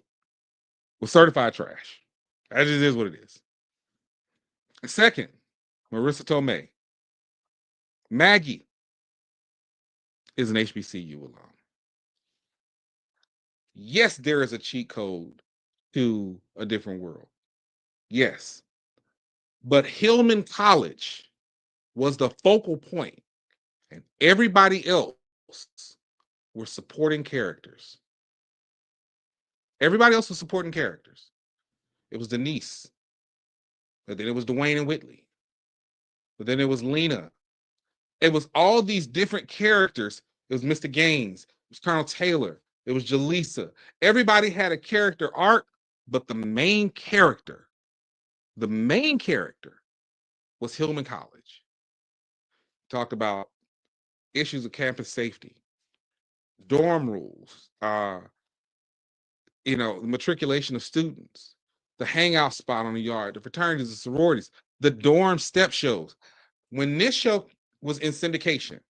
was certified trash. That just is what it is. And second, Marissa Tomei. Maggie is an HBCU alum. Yes, there is a cheat code to A Different World. Yes. But Hillman College was the focal point, and everybody else were supporting characters. Everybody else was supporting characters. It was Denise. But then it was Dwayne and Whitley. But then it was Lena. It was all these different characters. It was Mr. Gaines. It was Colonel Taylor. It was Jaleesa. Everybody had a character arc, but the main character was Hillman College. Talked about issues of campus safety, dorm rules, the matriculation of students, the hangout spot on the yard, the fraternities and sororities, the dorm step shows. When this show was in syndication,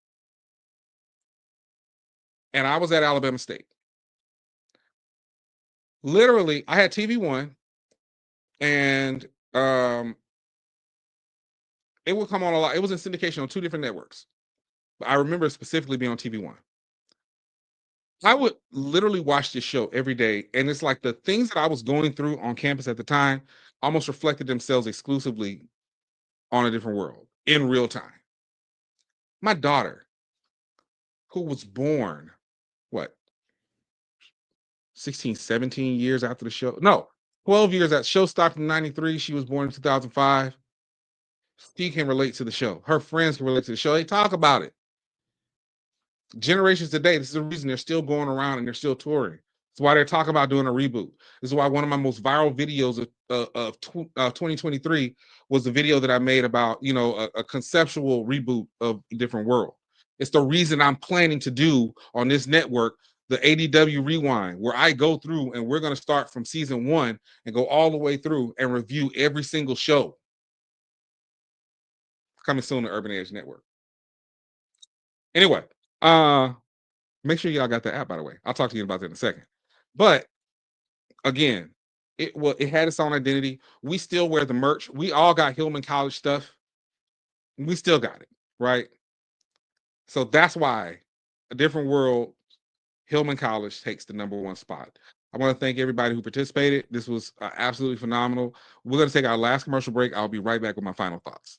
and I was at Alabama State, literally, I had TV One, and it would come on a lot. It was in syndication on 2 different networks. But I remember specifically being on TV One. I would literally watch this show every day, and it's like the things that I was going through on campus at the time almost reflected themselves exclusively on A Different World in real time. My daughter, who was born, 16, 17 years after the show? No, 12 years. That show stopped in 93. She was born in 2005. She can relate to the show. Her friends can relate to the show. They talk about it. Generations today, this is the reason they're still going around and they're still touring. It's why they're talking about doing a reboot. This is why one of my most viral videos of 2023 was the video that I made about, a conceptual reboot of A Different World. It's the reason I'm planning to do on this network the ADW Rewind, where I go through and we're going to start from season 1 and go all the way through and review every single show. Coming soon to Urban Edge Network. Anyway, make sure y'all got the app, by the way. I'll talk to you about that in a second. But again, it had its own identity. We still wear the merch. We all got Hillman College stuff. We still got it, right? So that's why A Different World, Hillman College takes the number 1 spot. I want to thank everybody who participated. This was absolutely phenomenal. We're going to take our last commercial break. I'll be right back with my final thoughts.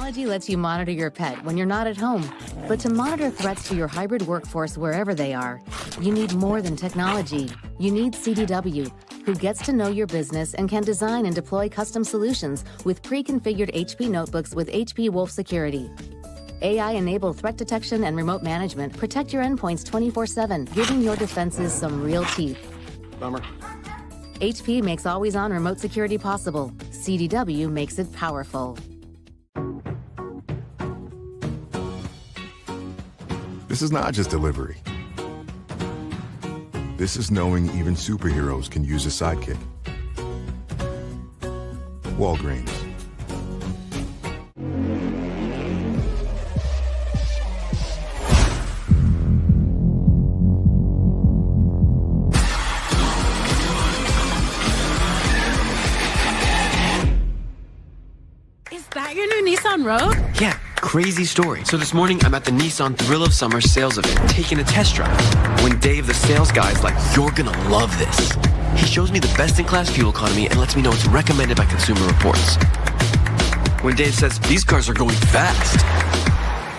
Technology lets you monitor your pet when you're not at home. But to monitor threats to your hybrid workforce wherever they are, you need more than technology. You need CDW, who gets to know your business and can design and deploy custom solutions with pre-configured HP notebooks with HP Wolf Security. AI-enabled threat detection and remote management protect your endpoints 24/7, giving your defenses some real teeth. Bummer. HP makes always-on remote security possible. CDW makes it powerful. This is not just delivery. This is knowing even superheroes can use a sidekick. Walgreens. Is that your new Nissan Rogue? Yeah, crazy story. So this morning, I'm at the Nissan Thrill of Summer sales event, taking a test drive. When Dave, the sales guy, is like, "You're gonna love this." He shows me the best-in-class fuel economy and lets me know it's recommended by Consumer Reports. When Dave says, "These cars are going fast,"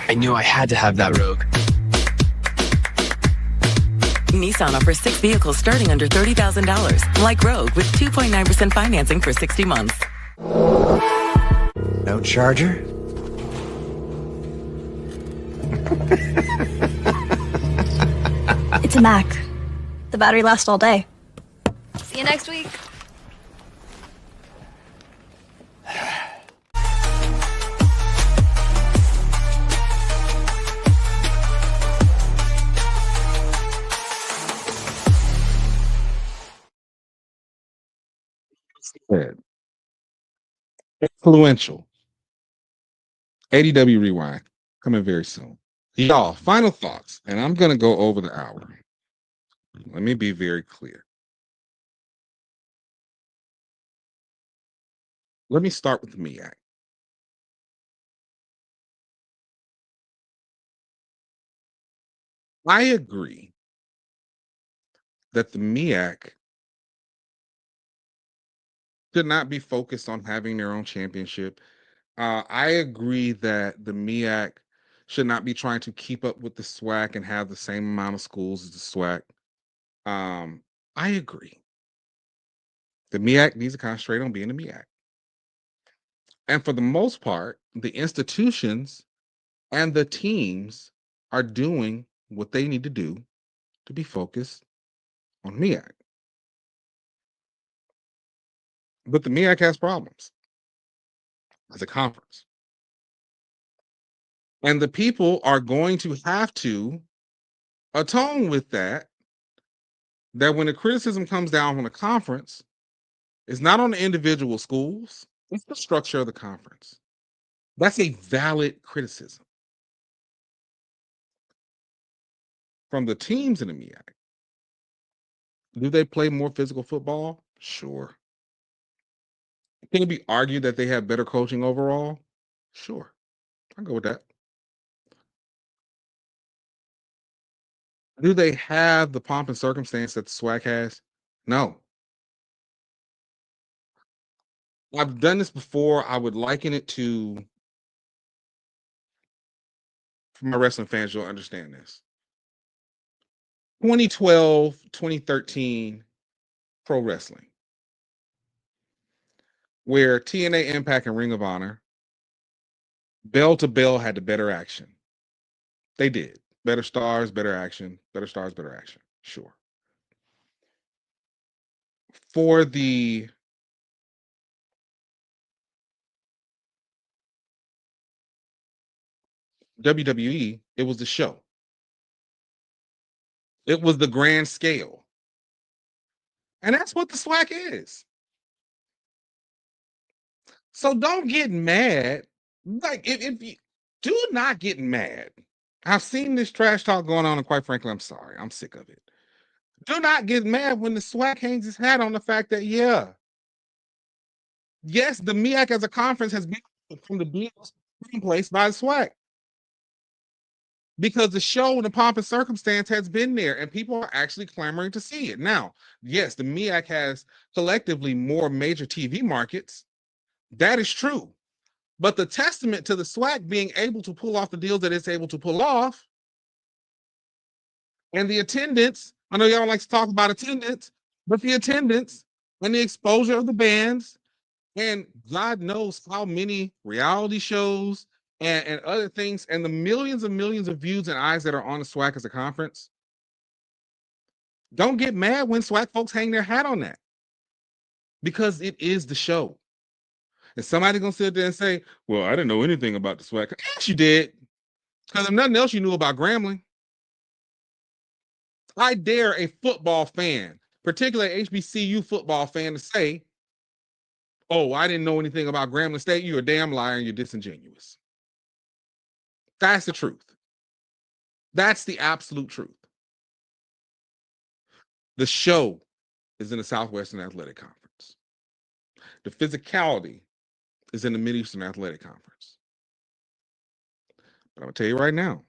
I knew I had to have that Rogue. Nissan offers 6 vehicles starting under $30,000, like Rogue with 2.9% financing for 60 months. No charger? It's a Mac. The battery lasts all day. See you next week. Influential. ADW Rewind coming very soon. Y'all, final thoughts, and I'm going to go over the hour. Let me be very clear. Let me start with the MEAC. I agree that the MEAC should not be focused on having their own championship. I agree that the MEAC should not be trying to keep up with the SWAC and have the same amount of schools as the SWAC. I agree. The MEAC needs to concentrate on being the MEAC. And for the most part, the institutions and the teams are doing what they need to do to be focused on MEAC. But the MEAC has problems as a conference. And the people are going to have to atone with that when the criticism comes down from the conference, it's not on the individual schools, it's the structure of the conference. That's a valid criticism. From the teams in the MEAC, do they play more physical football? Sure. Can it be argued that they have better coaching overall? Sure. I'll go with that. Do they have the pomp and circumstance that the SWAC has? No. I've done this before. I would liken it to, for my wrestling fans, you'll understand this. 2012, 2013 pro wrestling, where TNA, Impact, and Ring of Honor, bell to bell, had the better action. They did. Better stars, better action. Better stars, better action. Sure. For the WWE, it was the show. It was the grand scale. And that's what the SWAC is. So don't get mad. Like, if you do not get mad. I've seen this trash talk going on, and quite frankly, I'm sorry. I'm sick of it. Do not get mad when the SWAC hangs his hat on the fact that, yes, the MEAC as a conference has been from the beginning placed by the SWAC. Because the show and the pomp and circumstance has been there, and people are actually clamoring to see it. Now, yes, the MEAC has collectively more major TV markets. That is true. But the testament to the SWAC being able to pull off the deals that it's able to pull off, and the attendance, I know y'all don't like to talk about attendance, but the attendance and the exposure of the bands, and God knows how many reality shows and other things, and the millions and millions of views and eyes that are on the SWAC as a conference. Don't get mad when SWAC folks hang their hat on that, because it is the show. And somebody gonna sit there and say, well, I didn't know anything about the SWAC. Yes, you did. Because if nothing else you knew about Grambling. I dare a football fan, particularly HBCU football fan, to say, oh, I didn't know anything about Grambling State. You're a damn liar and you're disingenuous. That's the truth. That's the absolute truth. The show is in the Southwestern Athletic Conference. The physicality is in the Mideastern Athletic Conference. But I'm going to tell you right now,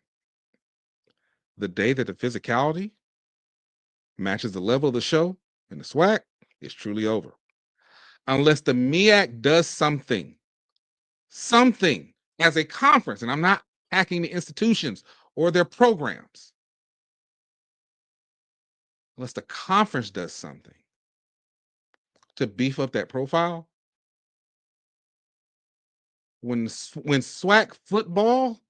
the day that the physicality matches the level of the show in the SWAC, it's truly over. Unless the MEAC does something as a conference, and I'm not hacking the institutions or their programs, unless the conference does something to beef up that profile. When SWAC football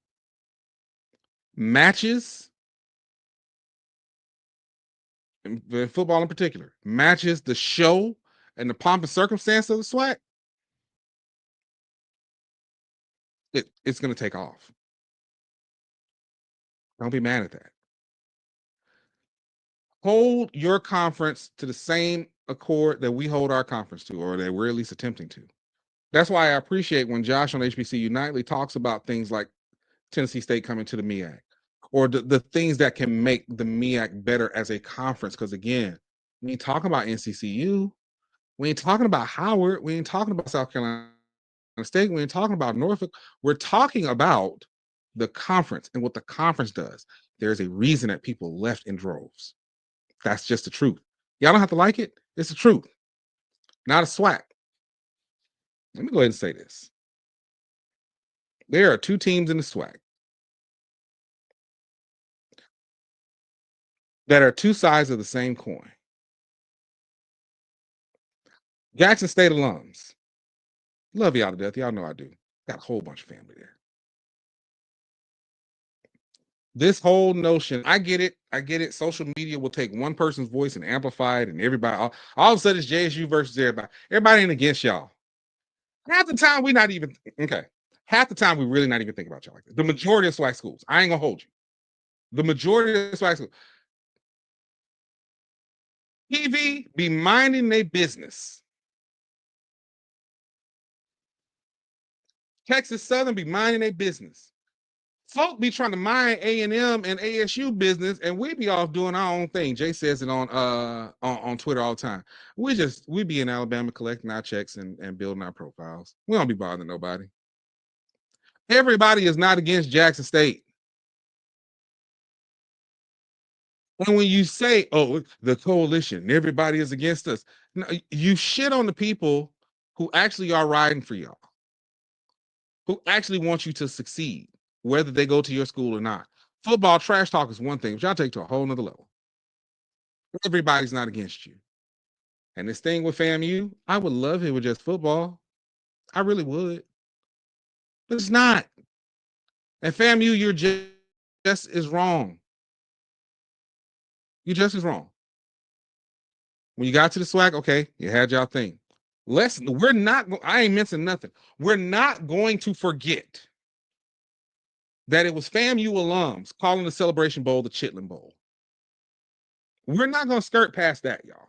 matches, and football in particular, matches the show and the pomp and circumstance of the SWAC, it's going to take off. Don't be mad at that. Hold your conference to the same accord that we hold our conference to, or that we're at least attempting to. That's why I appreciate when Josh on HBCU Nightly talks about things like Tennessee State coming to the MEAC, or the things that can make the MEAC better as a conference. Because again, we ain't talking about NCCU, we ain't talking about Howard, we ain't talking about South Carolina State, we ain't talking about Norfolk. We're talking about the conference and what the conference does. There's a reason that people left in droves. That's just the truth. Y'all don't have to like it. It's the truth. Not a SWAC. Let me go ahead and say this. There are two teams in the SWAC that are two sides of the same coin. Jackson State alums. Love y'all to death. Y'all know I do. Got a whole bunch of family there. This whole notion, I get it. Social media will take one person's voice and amplify it, and everybody, all of a sudden it's JSU versus everybody. Everybody ain't against y'all. Half the time we not even, okay. Half the time we really not even thinking about y'all like that. The majority of SWAC schools, I ain't gonna hold you. The majority of SWAC schools, TV be minding their business. Texas Southern be minding their business. Folk be trying to mind A&M and ASU business, and we be off doing our own thing. Jay says it on Twitter all the time. We be in Alabama collecting our checks and building our profiles. We don't be bothering nobody. Everybody is not against Jackson State. And when you say, oh, the coalition, everybody is against us, no, you shit on the people who actually are riding for y'all, who actually want you to succeed, whether they go to your school or not. Football trash talk is one thing, but y'all take to a whole nother level. Everybody's not against you. And this thing with FAMU, I would love it with just football. I really would. But it's not. And FAMU, you're just as wrong. You just as wrong. When you got to the SWAC, okay, you had y'all thing. I ain't missing nothing. We're not going to forget that it was FAMU alums calling the Celebration Bowl the Chitlin Bowl. We're not going to skirt past that, y'all.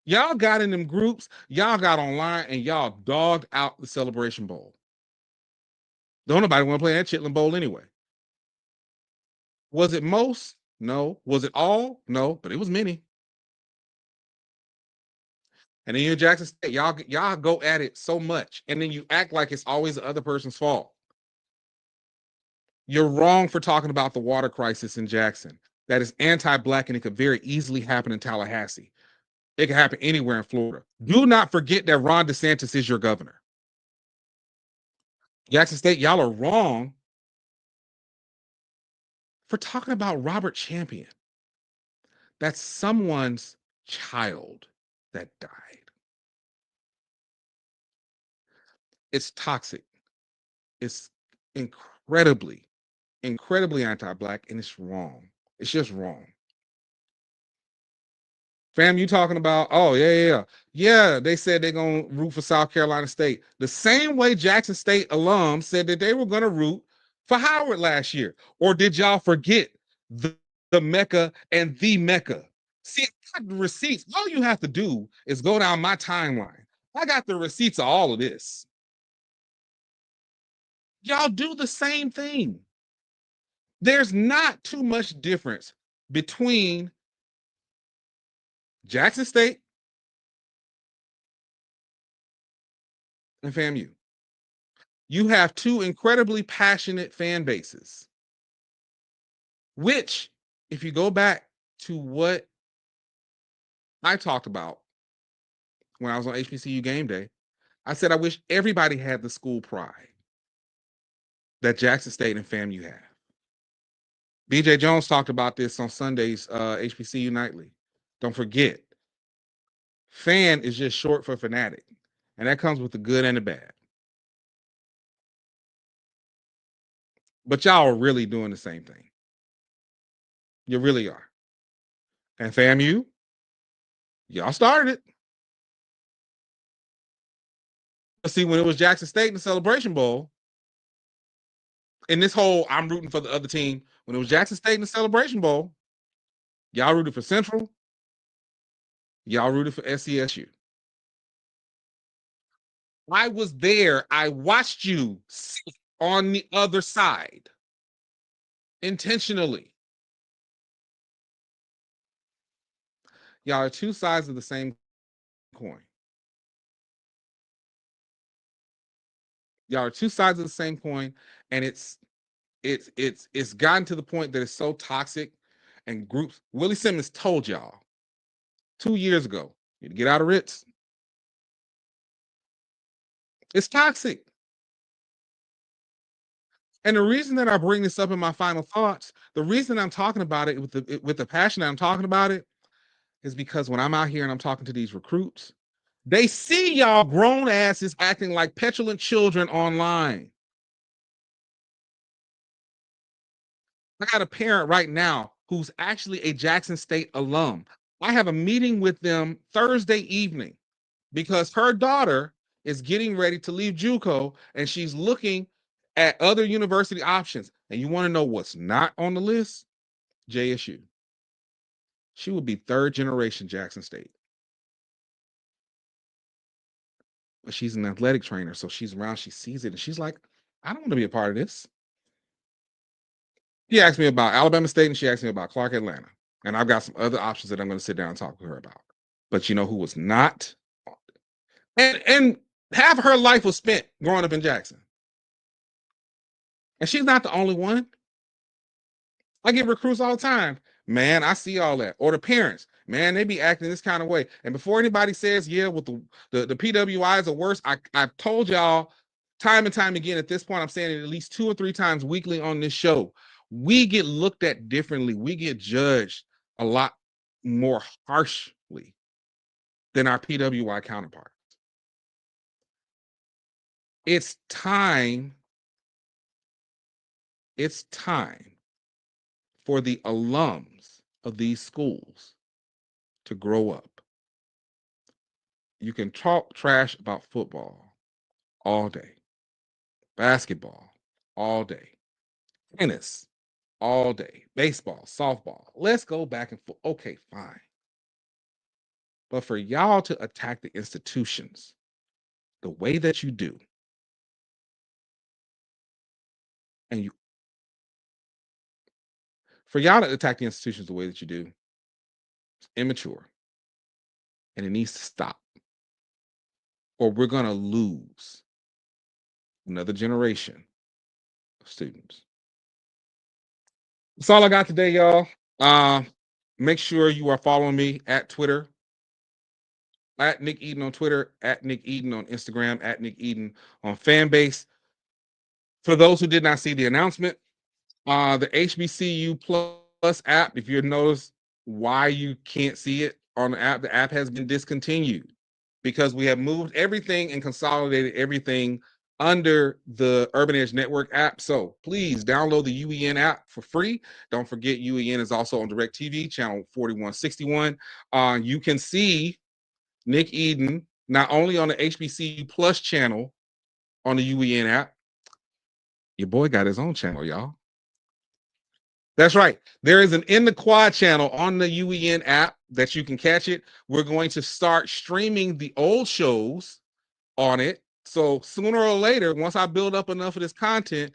Y'all got in them groups, y'all got online, and y'all dogged out the Celebration Bowl. Don't nobody want to play that Chitlin Bowl anyway. Was it most? No. Was it all? No, but it was many. And then you're Jackson State, y'all go at it so much, and then you act like it's always the other person's fault. You're wrong for talking about the water crisis in Jackson. That is anti-Black, and it could very easily happen in Tallahassee. It can happen anywhere in Florida. Do not forget that Ron DeSantis is your governor. Jackson State, y'all are wrong for talking about Robert Champion. That's someone's child that died. It's toxic. It's incredibly anti-Black, and it's wrong. It's just wrong. Fam, you talking about, oh, yeah, they said they're going to root for South Carolina State. The same way Jackson State alums said that they were going to root for Howard last year. Or did y'all forget the Mecca and the Mecca? See, I got the receipts. All you have to do is go down my timeline. I got the receipts of all of this. Y'all do the same thing. There's not too much difference between Jackson State and FAMU. You have two incredibly passionate fan bases, which, if you go back to what I talked about when I was on HBCU game day, I said I wish everybody had the school pride that Jackson State and FAMU have. BJ Jones talked about this on Sunday's HBCU Nightly. Don't forget, fan is just short for fanatic, and that comes with the good and the bad. But y'all are really doing the same thing. You really are. And FAMU, y'all started it. See, when it was Jackson State in the Celebration Bowl, in this whole I'm rooting for the other team, when it was Jackson State in the Celebration Bowl, y'all rooted for Central, y'all rooted for SCSU. I was there. I watched you sit on the other side intentionally. Y'all are two sides of the same coin. Y'all are two sides of the same coin, and it's gotten to the point that it's so toxic, and groups. Willie Simmons told y'all 2 years ago, you get out of Ritz. It's toxic. And the reason that I bring this up in my final thoughts, the reason I'm talking about it with the passion that I'm talking about it, is because when I'm out here and I'm talking to these recruits, they see y'all grown asses acting like petulant children online. I got a parent right now who's actually a Jackson State alum. I have a meeting with them Thursday evening because her daughter is getting ready to leave JUCO and she's looking at other university options. And you want to know what's not on the list? JSU. She will be third generation Jackson State. But she's an athletic trainer, so she's around, she sees it, and she's like, I don't want to be a part of this. She asked me about Alabama State, and she asked me about Clark Atlanta. And I've got some other options that I'm going to sit down and talk to her about. But you know who was not? And half of her life was spent growing up in Jackson. And she's not the only one. I get recruits all the time. Man, I see all that. Or the parents. Man, they be acting this kind of way. And before anybody says, yeah, with the PWIs are worse, I've told y'all time and time again, at this point, I'm saying it at least 2 or 3 times weekly on this show. We get looked at differently. We get judged a lot more harshly than our PWI counterparts. It's time for the alums of these schools to grow up. You can talk trash about football all day, basketball all day, tennis all day, baseball, softball. Let's go back and forth. Okay, fine. But for y'all to attack the institutions the way that you do, and for y'all to attack the institutions the way that you do, it's immature. And it needs to stop. Or we're going to lose another generation of students. That's all I got today, y'all. Make sure you are following me at Twitter, at Nick Eden on Twitter, at Nick Eden on Instagram, at Nick Eden on Fanbase. For those who did not see the announcement, the HBCU Plus app, if you notice why you can't see it on the app has been discontinued because we have moved everything and consolidated everything under the Urban Edge Network app. So please download the UEN app for free. Don't forget UEN is also on DirecTV, channel 4161. You can see Nick Eden not only on the HBCU Plus channel on the UEN app. Your boy got his own channel, y'all. That's right. There is an In the Quad channel on the UEN app that you can catch it. We're going to start streaming the old shows on it. So sooner or later, once I build up enough of this content,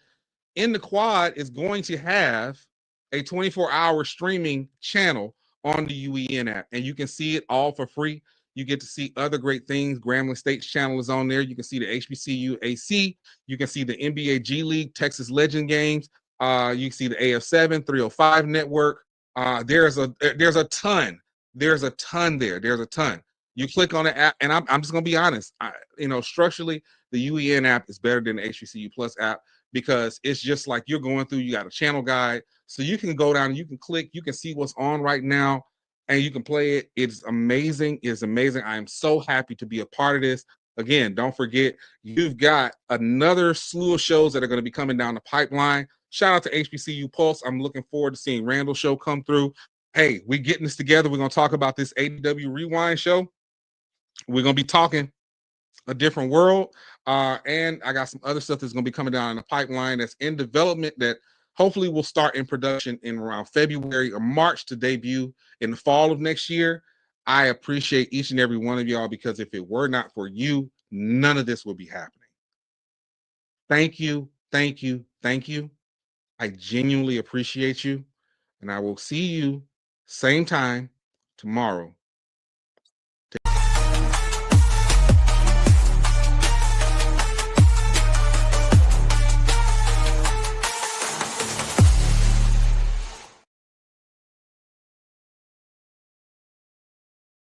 In the Quad is going to have a 24-hour streaming channel on the UEN app, and you can see it all for free. You get to see other great things. Grambling State's channel is on there. You can see the HBCU AC. You can see the NBA G League, Texas Legend games. You can see the AF7, 305 network. There's a ton. There's a ton there. There's a ton. You click on the app, and I'm just gonna be honest. Structurally, the UEN app is better than the HBCU Plus app because it's just like you're going through. You got a channel guide, so you can go down and you can click. You can see what's on right now, and you can play it. It's amazing. It's amazing. I am so happy to be a part of this. Again, don't forget, you've got another slew of shows that are going to be coming down the pipeline. Shout out to HBCU Pulse. I'm looking forward to seeing Randall's show come through. Hey, we're getting this together. We're going to talk about this ADW Rewind show. We're going to be talking a different world. And I got some other stuff that's going to be coming down in the pipeline that's in development that hopefully will start in production in around February or March to debut in the fall of next year. I appreciate each and every one of y'all because if it were not for you, none of this would be happening. Thank you, thank you, thank you. I genuinely appreciate you. And I will see you same time tomorrow